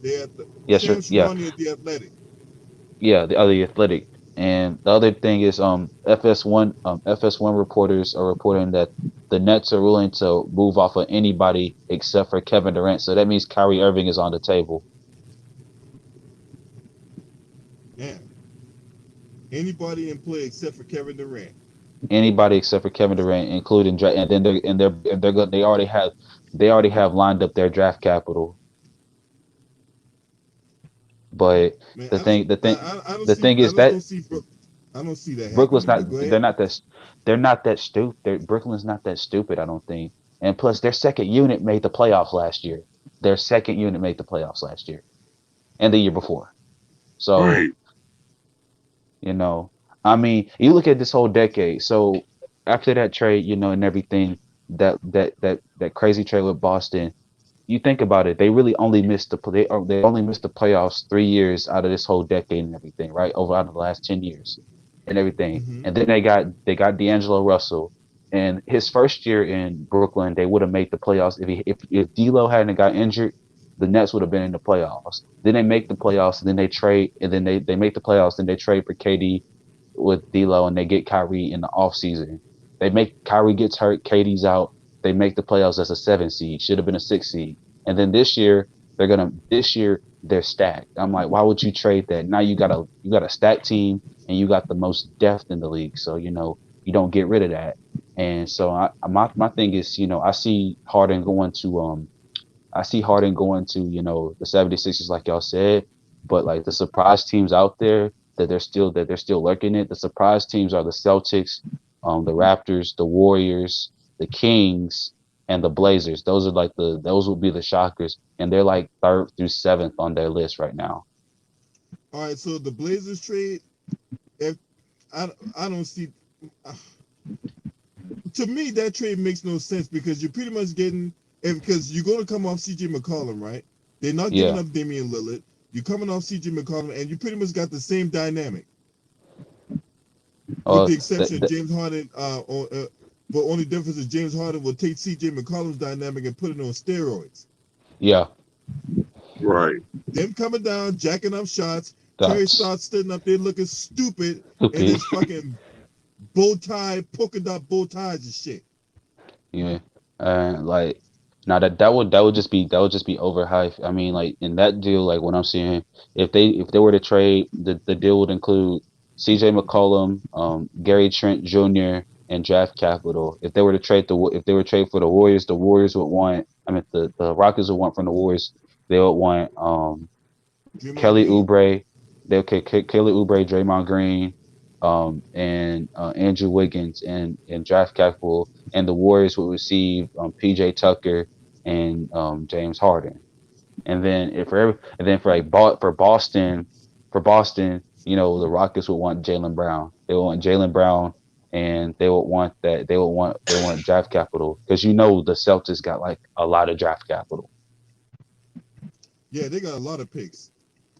Yeah, Sham sure, yeah, Charania, the Athletic. yeah, the other Athletic. And the other thing is FS1 reporters are reporting that the Nets are willing to move off of anybody except for Kevin Durant. So that means Kyrie Irving is on the table. Yeah, anybody in play except for Kevin Durant. Anybody except for Kevin Durant, including and then they're good. They already have lined up their draft capital. But Man, the thing the thing I don't the see, thing is that I don't see that Brooklyn's happening. not But go they're ahead. not that they're not that stupid. Brooklyn's not that stupid, I don't think. And plus, their second unit made the playoffs last year. Their second unit made the playoffs last year and the year before. So Right. you know, I mean, you look at this whole decade. So after that trade, and everything that crazy trade with Boston, you think about it, they really only missed they only missed the playoffs 3 years out of this whole decade and everything, right? Over out of the last 10 years and everything. Mm-hmm. And then they got D'Angelo Russell. And his first year in Brooklyn, they would have made the playoffs if D'Lo hadn't got injured. The Nets would have been in the playoffs. Then they make the playoffs, and then they trade, and then they make the playoffs, then they trade for KD with D'Lo, and they get Kyrie in the offseason. They make Kyrie gets hurt, KD's out. They make the playoffs as a 7 seed. Should have been a 6 seed. And then this year they're stacked. I'm like, why would you trade that? Now you got a stacked team and you got the most depth in the league. So you don't get rid of that. And so my thing is, I see Harden going to I see Harden going to, you know, the 76ers like y'all said, but like the surprise teams out there that they're still lurking it. The surprise teams are the Celtics, the Raptors, the Warriors, the Kings, and the Blazers. Those will be the shockers, and they're like third through seventh on their list right now. All right, so the Blazers trade, if I don't see, to me that trade makes no sense because you're pretty much getting, because you're going to come off CJ McCollum, right? They're not giving Yeah. up Damian Lillard. You're coming off CJ McCollum, and you pretty much got the same dynamic, with Uh, the the, exception of the, James Harden. But only difference is James Harden will take CJ McCollum's dynamic and put it on steroids. yeah, Right. Them coming down, jacking up shots. Terry that's Stotts sitting up there looking stupid in stupid. his fucking bow tie, polka dot bow ties and shit. Yeah, and like now that would just be overhyped. I mean, like in that deal, like what I'm seeing, if they were to trade, the deal would include C.J. McCollum, Gary Trent Jr. and draft capital. If they were to trade for the Warriors would want. I mean, the Rockets would want from the Warriors. They would want Draymond Kelly Green. Oubre. They'll Kelly Oubre, Draymond Green, and Andrew Wiggins and draft capital, and the Warriors will receive PJ Tucker and James Harden. And then for Boston, you know, the Rockets would want Jaylen Brown. They would want Jaylen Brown, and they want draft capital because you know the Celtics got like a lot of draft capital. Yeah, they got a lot of picks.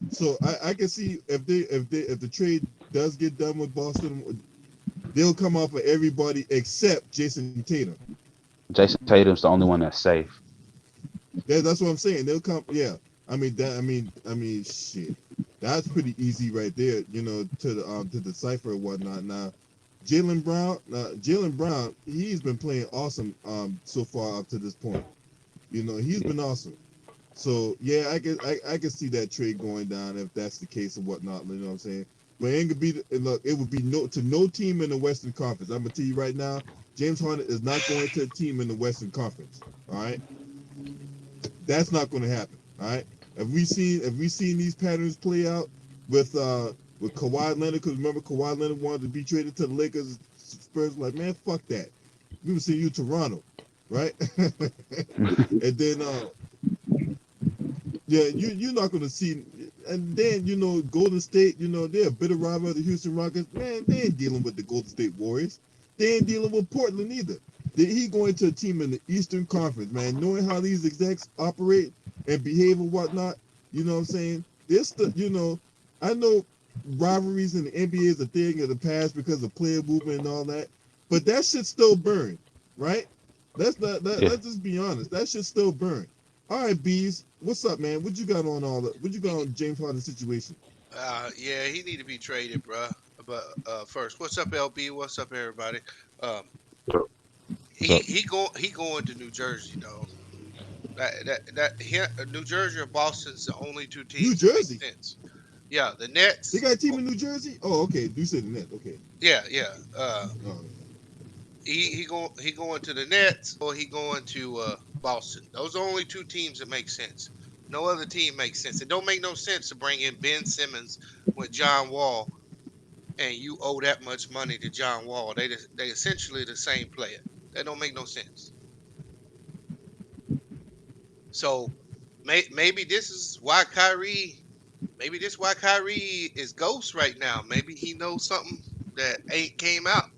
So I can see if the trade does get done with Boston, they'll come off of everybody except Jason Tatum. Jason Tatum's the only one that's safe. That's what I'm saying. They'll come. Yeah, I mean that. I mean, shit. That's pretty easy right there. You know, to decipher and whatnot. Now, Jaylen Brown, he's been playing awesome so far up to this point. You know, he's been awesome. So yeah, I can see that trade going down if that's the case and whatnot. You know what I'm saying? But it could be look, it would be no team in the Western Conference. I'm gonna tell you right now, James Harden is not going to a team in the Western Conference. All right, that's not going to happen. All right. Have we seen these patterns play out with Kawhi Leonard? Because remember, Kawhi Leonard wanted to be traded to the Lakers. Spurs were like, man, fuck that. We were seeing you Toronto, right? And then yeah, you're not going to see. And then Golden State, they're a bitter rival of the Houston Rockets. Man, they ain't dealing with the Golden State Warriors. They ain't dealing with Portland either. He going to a team in the Eastern Conference, man. Knowing how these execs operate and behave and whatnot, you know what I'm saying? I know rivalries in the NBA is a thing of the past because of player movement and all that, but that shit still burn, right? Let's just be honest. That shit still burn. All right, Bees, what's up, man? What you got on what you got on James Harden's situation? Yeah, he need to be traded, bruh. But first, what's up, LB? What's up, everybody? Um, So he going to New Jersey, though. New Jersey or Boston's the only two New teams that make Jersey. sense. Yeah, the They Nets. got a team in New Jersey? Oh, okay. You said the net. Okay. Yeah. Oh, He going to the Nets or he going to Boston. Those are only two teams that make sense. No other team makes sense. It don't make no sense to bring in Ben Simmons with John Wall, and you owe that much money to John Wall. They essentially the same player. That don't make no sense. So maybe this is why Kyrie. Maybe this is why Kyrie is ghost right now. Maybe he knows something that ain't came out.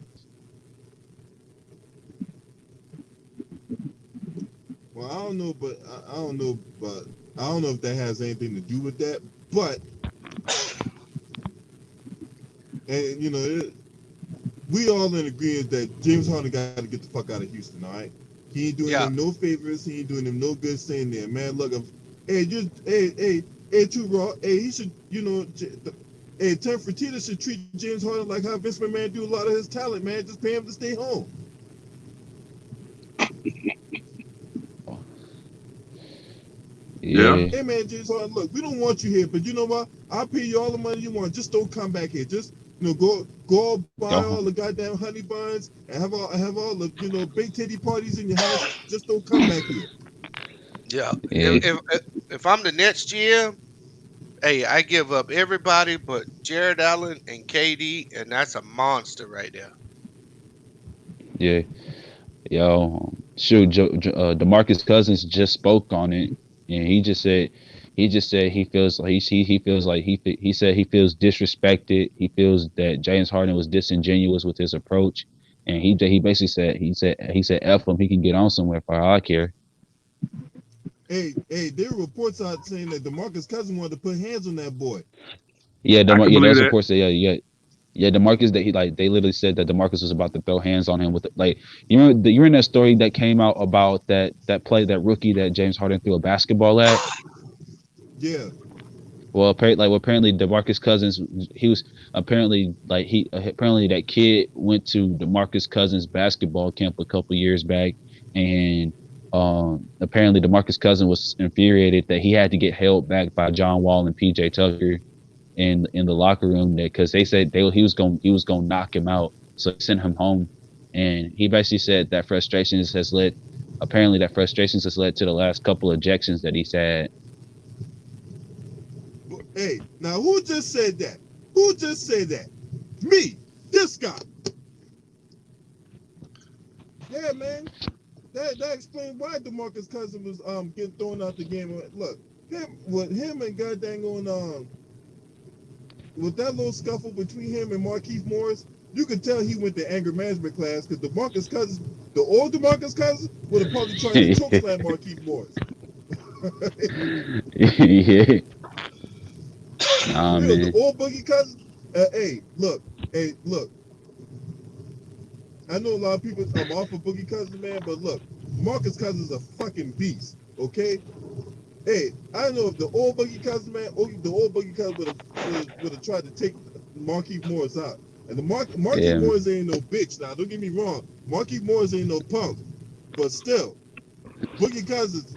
well, I don't know, but I don't know if that has anything to do with that. But and we all in agreement that James Harden got to get the fuck out of Houston. All right, he ain't doing Yeah. them no favors. He ain't doing them no good staying there, man. Look, too raw. Hey, he should, Terry Fertitta should treat James Harden like how Vince McMahon do a lot of his talent, man. Just pay him to stay home. yeah, Hey, man, James Harden, look, we don't want you here, but you know what? I'll pay you all the money you want. Just don't come back here. Just go buy all the goddamn honey buns and have all the big titty parties in your house. Just don't come back here. Yeah. Yeah, If I'm the Nets GM, hey, I give up everybody but Jared Allen and KD, and that's a monster right there. yeah. Yo, shoot, DeMarcus Cousins just spoke on it, and he said he feels like he feels like he said he feels disrespected. He feels that James Harden was disingenuous with his approach, and he basically said F him. He can get on somewhere for all I care. Hey, there were reports out saying that DeMarcus Cousins wanted to put hands on that boy. Yeah, I can believe those that. reports say yeah. DeMarcus that he like they literally said that DeMarcus was about to throw hands on him with like you remember that story that came out about that rookie that James Harden threw a basketball at. Yeah. Well, apparently DeMarcus Cousins, he was apparently apparently that kid went to DeMarcus Cousins basketball camp a couple years back, and apparently DeMarcus Cousins was infuriated that he had to get held back by John Wall and PJ Tucker in the locker room because they said he was going to knock him out, so they sent him home, and he basically said that frustrations has led to the last couple of ejections that he's had. Hey, now who just said that? Who just said that? Me, this guy. Yeah, man. That explains why DeMarcus Cousins was getting thrown out the game. Look, him and goddamn on with that little scuffle between him and Marquise Morris, you could tell he went to anger management class because DeMarcus Cousins, the old DeMarcus Cousins, would have probably tried to choke slam Marquise Morris. Yeah. Nah, man. man. The old Boogie Cousins. Hey, look. I know a lot of people I'm off of Boogie Cousins, man, but look, Marcus Cousins is a fucking beast. Okay. Hey, I know if the old Boogie Cousins, man, the old Boogie Cousins would have tried to take Marquise Morris out. And the Marquise Morris ain't no bitch. Now, don't get me wrong. Marquise Morris ain't no punk. But still, Boogie Cousins,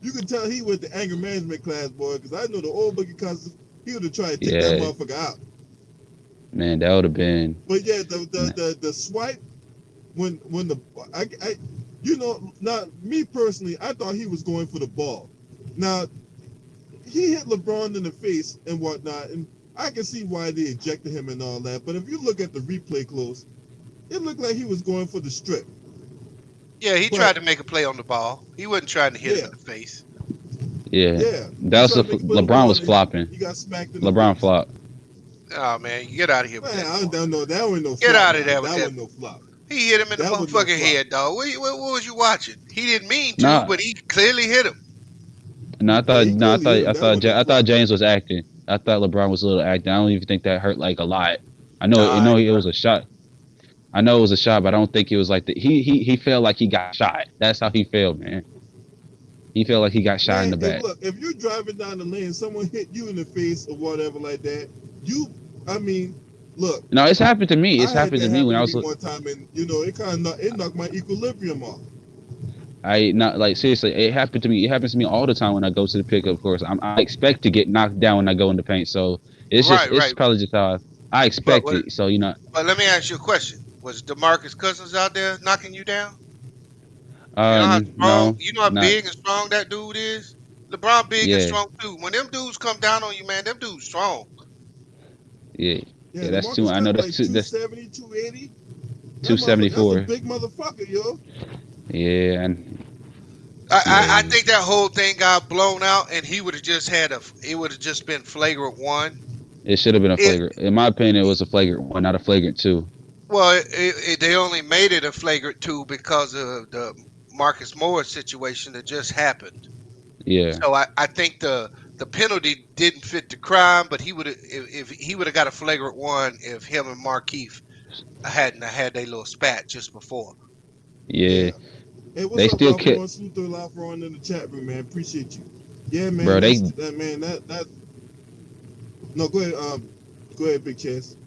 you can tell he went to anger management class, boy, because I know the old Boogie Cousins, he would have tried to take that motherfucker out. Man, that would have been. But yeah, the swipe when the now me personally, I thought he was going for the ball. Now he hit LeBron in the face and whatnot, and I can see why they ejected him and all that. But if you look at the replay close, it looked like he was going for the strip. Yeah, he tried to make a play on the ball. He wasn't trying to hit him in the face. Yeah. That was LeBron was flopping. He got smacked in LeBron flopped. Oh man, you get out of here. Man, I don't know. That was no flop. Get out of there with that. That was no flop. He hit him in the motherfucking head, dog. What was you watching? He didn't mean to, but he clearly hit him. No, I thought James was acting. I thought LeBron was a little acting. I don't even think that hurt like a lot. I know it was a shot. I know it was a shot, but I don't think it was like he felt like he got shot. That's how he felt, man. He felt like he got shot in the back. Look, if you're driving down the lane, someone hit you in the face or whatever like that, look. No, it's happened to me. It's happened to me when I was one time, and it knocked my equilibrium off. Seriously, it happened to me. It happens to me all the time when I go to the pickup course. I expect to get knocked down when I go in the paint, so it's probably just how I expect it. So But let me ask you a question: was DeMarcus Cousins out there knocking you down? No. You know how big and strong that dude is. LeBron big and strong too. When them dudes come down on you, man, them dudes strong. Yeah, that's too. I know that's 270, 280. 274. That's a big motherfucker, yo. Yeah, and I think that whole thing got blown out, and he would have just it would have just been flagrant one. It should have been a flagrant. In my opinion, it was a flagrant one, not a flagrant two. Well, they only made it a flagrant two because of the Marcus Morris situation that just happened. Yeah. So I think the penalty didn't fit the crime, but he would have if he would have got a flagrant one if him and Markeith hadn't had their little spat just before. Yeah. Hey, what's they up, still kept in the chat room, man. Appreciate you. Yeah, man. Bro, No, go ahead, Big Chess.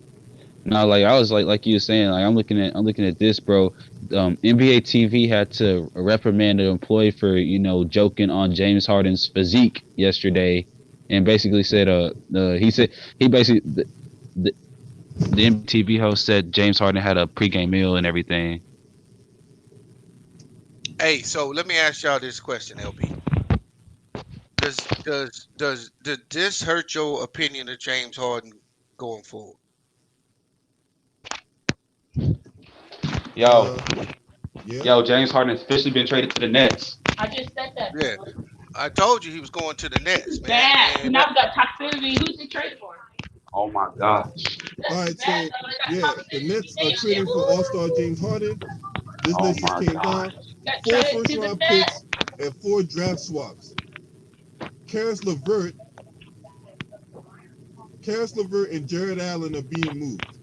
No, I was like you were saying, I'm looking at this, bro. NBA TV had to reprimand an employee for joking on James Harden's physique yesterday, and basically said the NBA TV host said James Harden had a pregame meal and everything. Hey, so let me ask y'all this question, LB. Did this hurt your opinion of James Harden going forward? Yo, Yeah. yo, James Harden has officially been traded to the Nets. I just said that. Yeah, I told you he was going to the Nets, man. Bad. And Now we got toxicity. Who's he traded for? Oh my gosh. All That's right. bad. So Though. They yeah, got the toxicity. Nets are They trading for All-Star James Harden. This Oh list just my came gosh. down. got 4 traded to the first-round Nets. picks and 4 draft swaps. Karis LeVert and Jared Allen are being moved.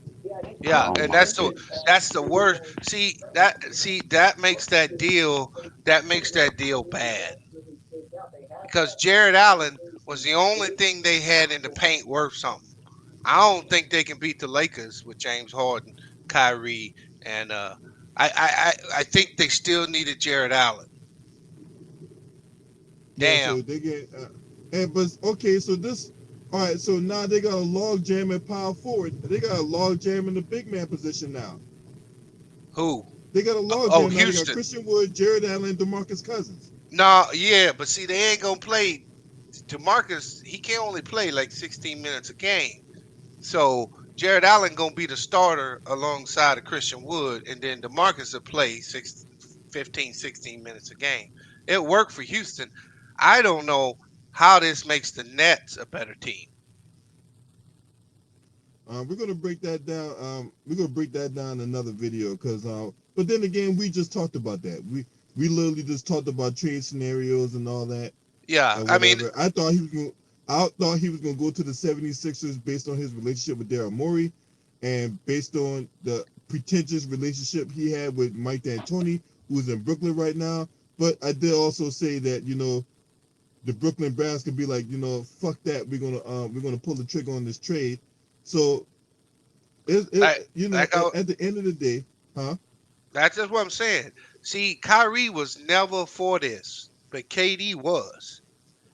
yeah, Oh and my goodness. that's the worst. See that makes that deal bad because Jared Allen was the only thing they had in the paint worth something. I don't think they can beat the Lakers with James Harden, Kyrie, and I think they still needed Jared Allen. Yeah. Damn. So they get but okay. So this. All right. So now they got a log jam at power forward. They got a log jam in the big man position now. Who? They got a log Oh, jam now. They got Houston. Christian Wood, Jared Allen, and DeMarcus Cousins. No, yeah, but see, they ain't gonna play. DeMarcus, he can only play like 16 minutes a game. So Jared Allen gonna be the starter alongside of Christian Wood, and then DeMarcus will play 15, 16 minutes a game. It worked for Houston. I don't know how this makes the Nets a better team. We're gonna break that down. We're gonna break that down in another video because. But then again, we just talked about that. We literally just talked about trade scenarios and all that Yeah, and I mean, whatever. I thought he was gonna go to the 76ers based on his relationship with Daryl Morey, and based on the pretentious relationship he had with Mike D'Antoni, who's in Brooklyn right now. But I did also say that the Brooklyn Browns could be like fuck that. We're gonna pull the trigger on this trade. So like, at the end of the day, huh? that's just what I'm saying. See, Kyrie was never for this, but KD was.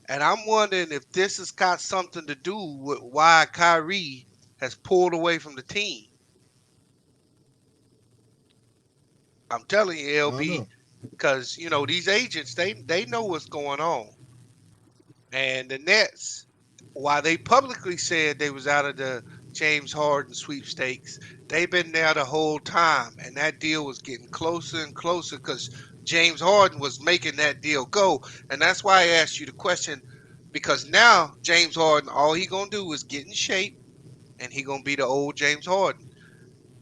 And I'm wondering if this has got something to do with why Kyrie has pulled away from the team. I'm telling you, I don't LB, know. because these agents they know what's going on. And the Nets, while they publicly said they was out of the James Harden sweepstakes, they've been there the whole time, and that deal was getting closer and closer because James Harden was making that deal go. And that's why I asked you the question, because now James Harden, all he gonna do is get in shape, and he gonna be the old James Harden.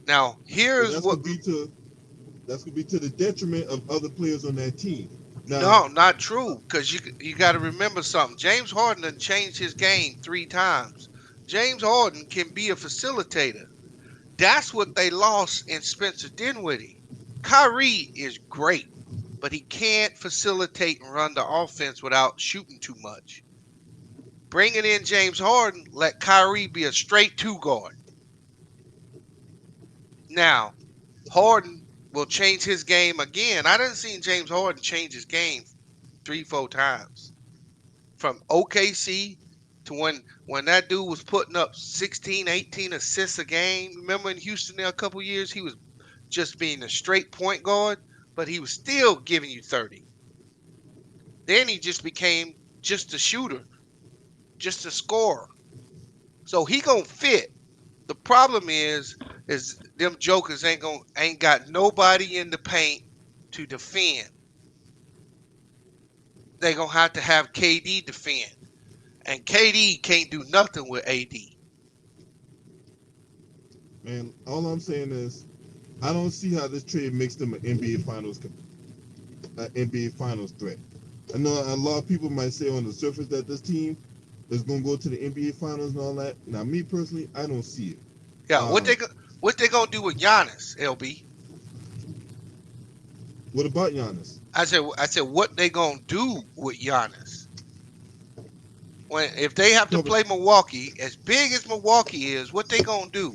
Now But here's what. that's gonna be to the detriment of other players on that team. Now, No, not true. Because you got to remember something. James Harden done changed his game 3 times. James Harden can be a facilitator. That's what they lost in Spencer Dinwiddie. Kyrie is great, but he can't facilitate and run the offense without shooting too much. Bringing in James Harden, let Kyrie be a straight 2 guard. Now, Harden will change his game again. I done seen James Harden change his game 3, 4 times. From OKC to when that dude was putting up 16, 18 assists a game. Remember in Houston there a couple years, he was just being a straight point guard, but he was still giving you 30. Then he just became just a shooter, just a scorer. So he gonna fit. The problem is them jokers ain't got nobody in the paint to defend. They gonna have to have KD defend. And KD can't do nothing with AD. man, all I'm saying is I don't see how this trade makes them an NBA Finals threat. I know a lot of people might say on the surface that this team is going to go to the NBA Finals and all that. Now, me personally, I don't see it. Yeah, what they gonna do with Giannis, LB? What about Giannis? I said what they gonna do with Giannis? If they have to play Milwaukee, as big as Milwaukee is, what they gonna do?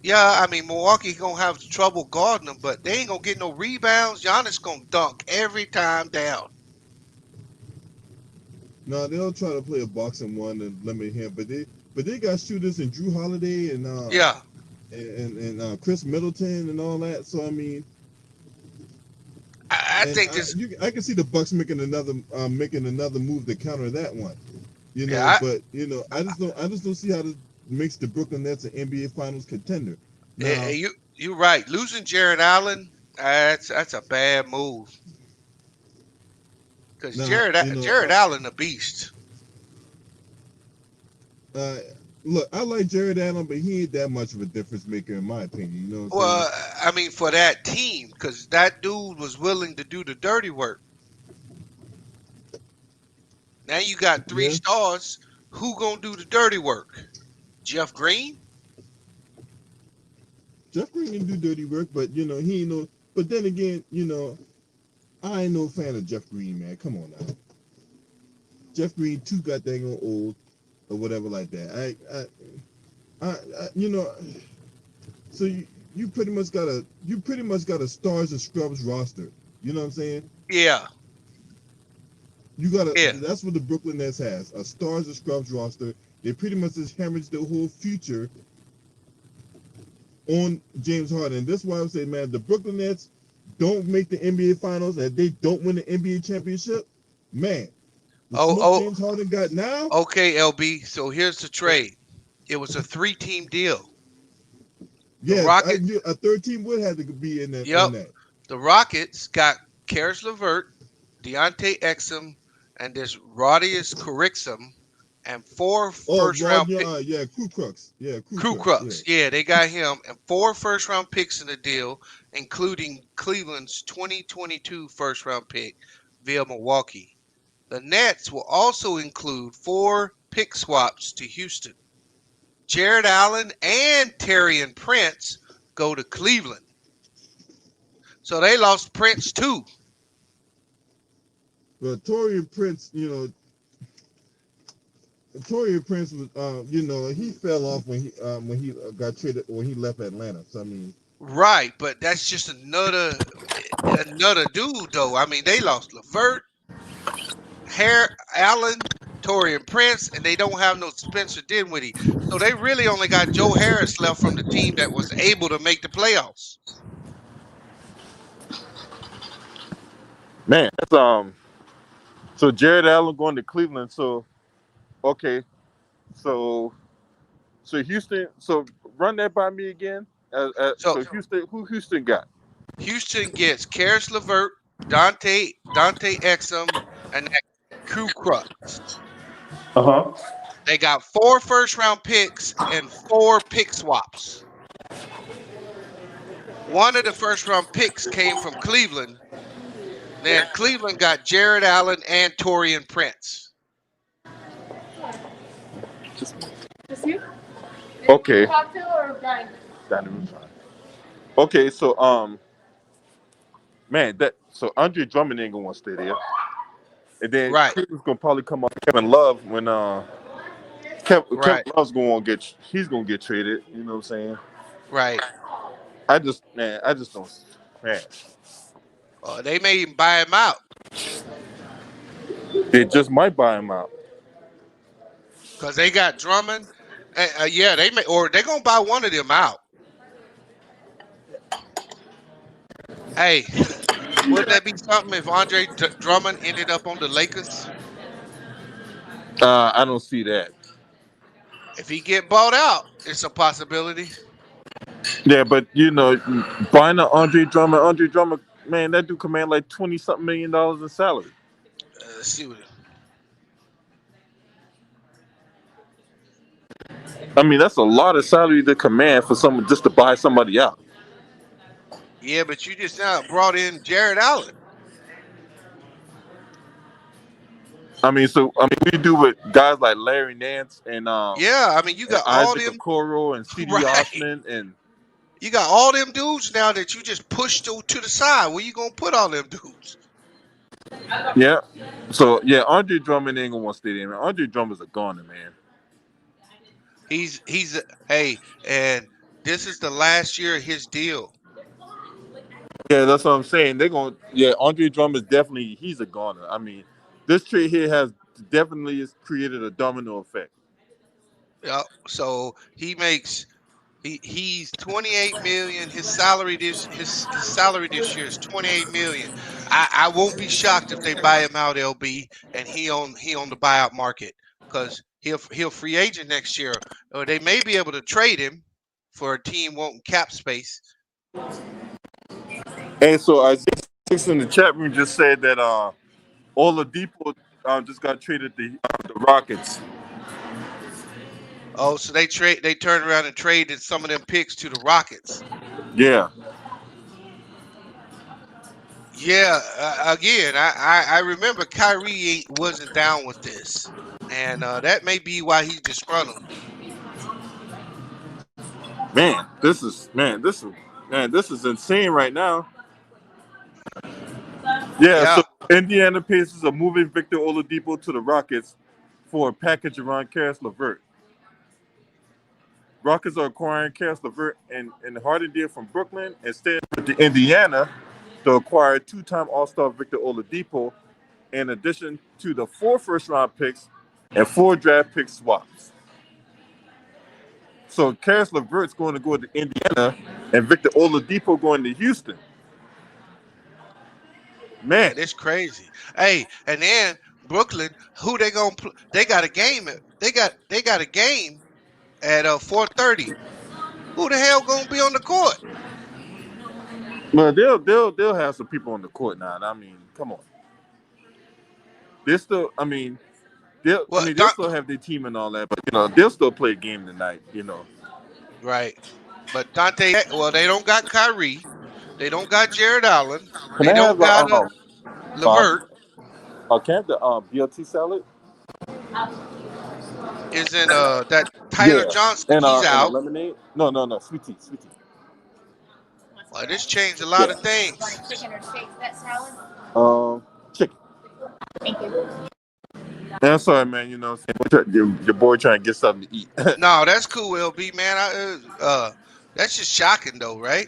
Yeah, I mean Milwaukee gonna have trouble guarding them, but they ain't gonna get no rebounds. Giannis gonna dunk every time down. No, they'll try to play a boxing one and limit him, but they got shooters in Drew Holiday and Yeah, and Chris Middleton and all that. So I mean, I And think this. I can see the Bucks making another move to counter that one. Yeah, But I just don't see how this makes the Brooklyn Nets an NBA Finals contender. Now, you're right. Losing Jared Allen, that's a bad move. Because now, Jared Allen, a beast. uh, look, I like Jared Allen, but he ain't that much of a difference maker in my opinion. You know what I'm saying? Well, I mean, for that team, because that dude was willing to do the dirty work. Now you got three Yeah, stars. Who gonna do the dirty work? Jeff Green? Jeff Green can do dirty work, but he ain't no. But then again, I ain't no fan of Jeff Green, man. Come on now, Jeff Green too goddamn old or whatever like that. So you pretty much got a stars and scrubs roster. You know what I'm saying? Yeah, You got yeah. That's what the Brooklyn Nets has, a stars and scrubs roster. They pretty much just hemorrhaged the whole future on James Harden. That's why I'm saying, man, the Brooklyn Nets don't make the NBA Finals and they don't win the NBA championship. Man, the smoke James Harden got now. Okay, LB. So here's the trade. It was a 3-team deal. The Yeah, Rockets. a third team would have to be in that. Yep. On that. The Rockets got Karis LeVert, Deontay Exum, and this Rodius Carixum, and 4 first-round picks. Yeah, Crew Crux. Yeah, Crew Crux. Yeah, they got him, and 4 first-round picks in the deal, including Cleveland's 2022 first-round pick via Milwaukee. The Nets will also include 4 pick swaps to Houston. Jared Allen and Taurean Prince go to Cleveland. So they lost Prince too. But Taurean Prince, Taurean Prince was, he fell off when he got traded when he left Atlanta. So I mean, right, but that's just another dude though. I mean, they lost LeVert, Allen, Taurean Prince, and they don't have no Spencer Dinwiddie. So they really only got Joe Harris left from the team that was able to make the playoffs. Man, that's so Jared Allen going to Cleveland. So okay, so Houston. So run that by me again. So Houston, who Houston got? Houston gets Karis LeVert, Dante Exum, and Crew Crux. They got 4 first-round picks and 4 pick swaps. One of the first-round picks came from Cleveland. Then Cleveland got Jared Allen and Taurean Prince. Okay. Okay, so man, so Andre Drummond ain't gonna want to stay there, and then Cleveland's gonna probably come up Kevin Love when Kevin Love's he's gonna get traded. You know what I'm saying? Right. I just don't. Man, they may even buy him out. They just might buy him out because they got Drummond. Yeah, they may, or they're gonna buy one of them out. Hey, wouldn't that be something if Andre Drummond ended up on the Lakers? I don't see that. If he get bought out, it's a possibility. Yeah, but buying an Andre Drummond, man, that dude command like $20-something million in salary. Let's see what. I mean, that's a lot of salary to command for someone just to buy somebody out. Yeah, but you just now brought in Jared Allen. I mean, we do with guys like Larry Nance and yeah, I mean, you got all Isaac them Okoro and C.D. Osman and you got all them dudes now that you just pushed to the side. Where you gonna put all them dudes? Yeah, so yeah, Andre Drummond ain't gonna want to stay there, man. Andre Drummond's a goner, man. He's hey, and this is the last year of his deal. Yeah, that's what I'm saying. Andre Drummond he's a goner. I mean, this trade here has definitely created a domino effect. Yeah, so he makes He's 28 million. His salary this year is 28 million. I won't be shocked if they buy him out, LB, and he on the buyout market because he'll free agent next year, or they may be able to trade him for a team wanting cap space. And so Isaiah in the chat room just said that Oladipo just got traded to the Rockets. Oh, so they turned around and traded some of them picks to the Rockets. Yeah. Yeah, again, I remember Kyrie wasn't down with this, and that may be why he's disgruntled. This is insane right now. Yeah, Yeah, so Indiana Pacers are moving Victor Oladipo to the Rockets for a package around Karis LeVert. Rockets are acquiring Karis LeVert and Harden deal from Brooklyn and staying with the Indiana to acquire two-time All-Star Victor Oladipo in addition to the 4 first-round picks and 4 draft pick swaps. So Karis LeVert's going to go to Indiana and Victor Oladipo going to Houston. Man, it's crazy. Hey, and then Brooklyn, who they gonna? They got a game. They got a game at 4:30. Who the hell gonna be on the court? well, they'll have some people on the court now. I mean, come on. They'll still, I mean, they'll still have their team and all that, but they'll still play a game tonight. Right. But Dante, well, they don't got Kyrie. They don't got Jared Allen. Can They I don't have got LeVert. can I have the BLT salad? Is in that Tyler Johnson. And He's and a out. lemonade? No, sweet tea. Well, this changed a lot of things. Chicken or steak, that salad? Chicken. Thank you. Yeah, I'm sorry, man. Your boy trying to get something to eat. No, that's cool, LB, man. That's just shocking, though, right?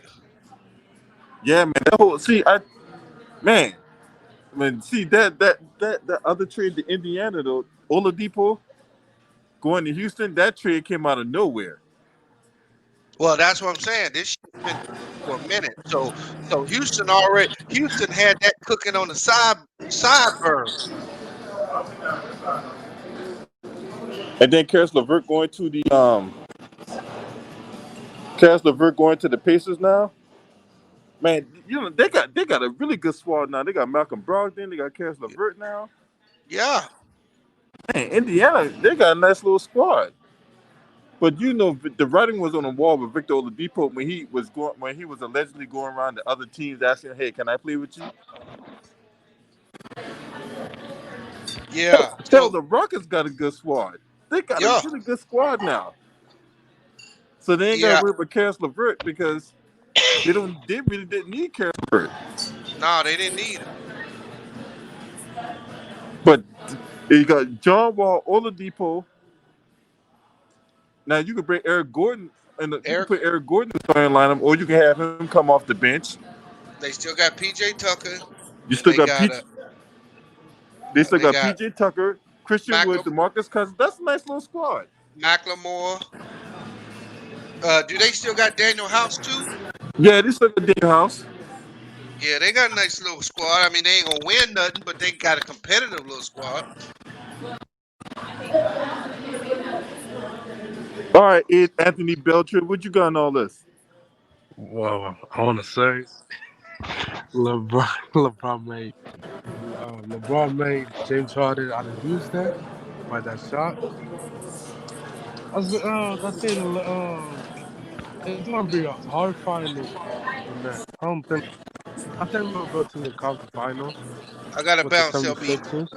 Yeah, man. That whole that other trade to Indiana though, Oladipo going to Houston, that trade came out of nowhere. Well, that's what I'm saying. This shit's been for a minute. So Houston had that cooking on the sideburn. And then Karis LeVert going to the Pacers now. Man, they got a really good squad now. They got Malcolm Brogdon, they got Karis LeVert now. Yeah. Man, Indiana, they got a nice little squad. But the writing was on the wall with Victor Oladipo when he was allegedly going around to other teams asking, "Hey, can I play with you?" Yeah. Hell, the Rockets got a good squad. They got a really good squad now. So they ain't got to worry about Karis LeVert because they really didn't need Karis LeVert. No, they didn't need him. But you got John Wall, Oladipo. Now you can bring Eric Gordon and you can put Eric Gordon in the starting lineup, or you can have him come off the bench. They still got PJ Tucker. You still got They still got PJ Tucker, Christian Wood, DeMarcus Cousins. That's a nice little squad. McLemore. Do they still got Daniel House too? Yeah, they still got Daniel House. Yeah, they got a nice little squad. I mean, they ain't gonna win nothing, but they got a competitive little squad. All right, Anthony Belcher, what you got on all this? Well, I want to say LeBron made James Harden out of Houston by that shot. I think it's gonna be a hard final for that. I think we'll go to the conference finals. I gotta bounce, LB.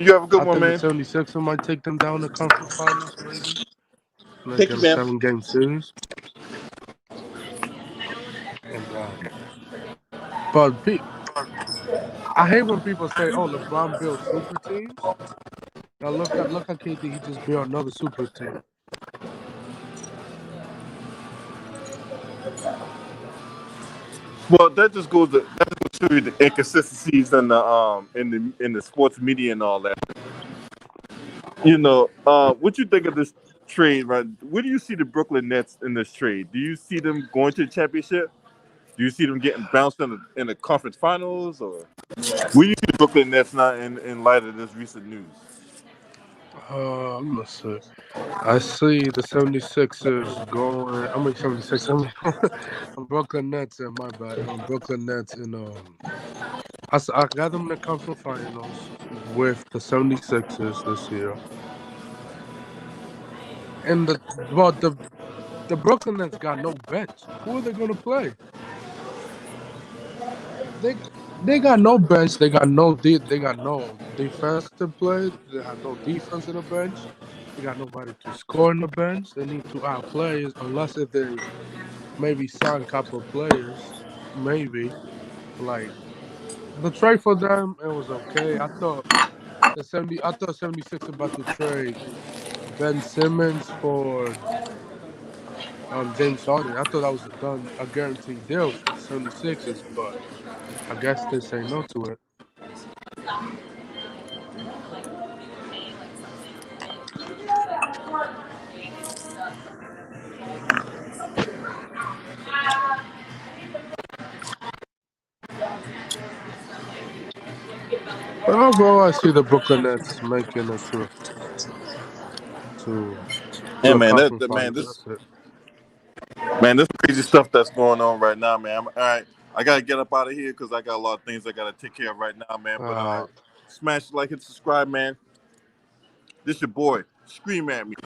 You have a good one, man. The 76ers might take them down the conference finals, maybe. Take you, man. 7-game series. And, but I hate when people say, "Oh, LeBron built super teams." Now look at KD. He just built another super team. Well, that just goes to show you the inconsistencies in the sports media and all that. What you think of this trade, right? Where do you see the Brooklyn Nets in this trade? Do you see them going to the championship? Do you see them getting bounced in the conference finals, or where do you see the Brooklyn Nets now in light of this recent news? Let me see. I see the 76ers going. I mean 76. I mean Brooklyn Nets. My bad. Brooklyn Nets and I got them in the conference finals with the 76ers this year. And the Brooklyn Nets got no bench. Who are they going to play? They they got no bench. They got no defense to play. They have no defense in the bench. They got nobody to score in the bench. They need to add players unless if they maybe sign a couple of players. Maybe like the trade for them, it was okay. I thought 76 about to trade Ben Simmons for James Harden. I thought that was a guaranteed deal for the 76ers, but I guess they say no to it. But overall, I see the Brooklyn Nets making it to Yeah, the man. conference Man, finals. this That's it. crazy stuff that's going on right now, man. All right, I gotta get up out of here because I got a lot of things I gotta take care of right now, man. But All right. smash like and subscribe, man. This your boy. Scream at me.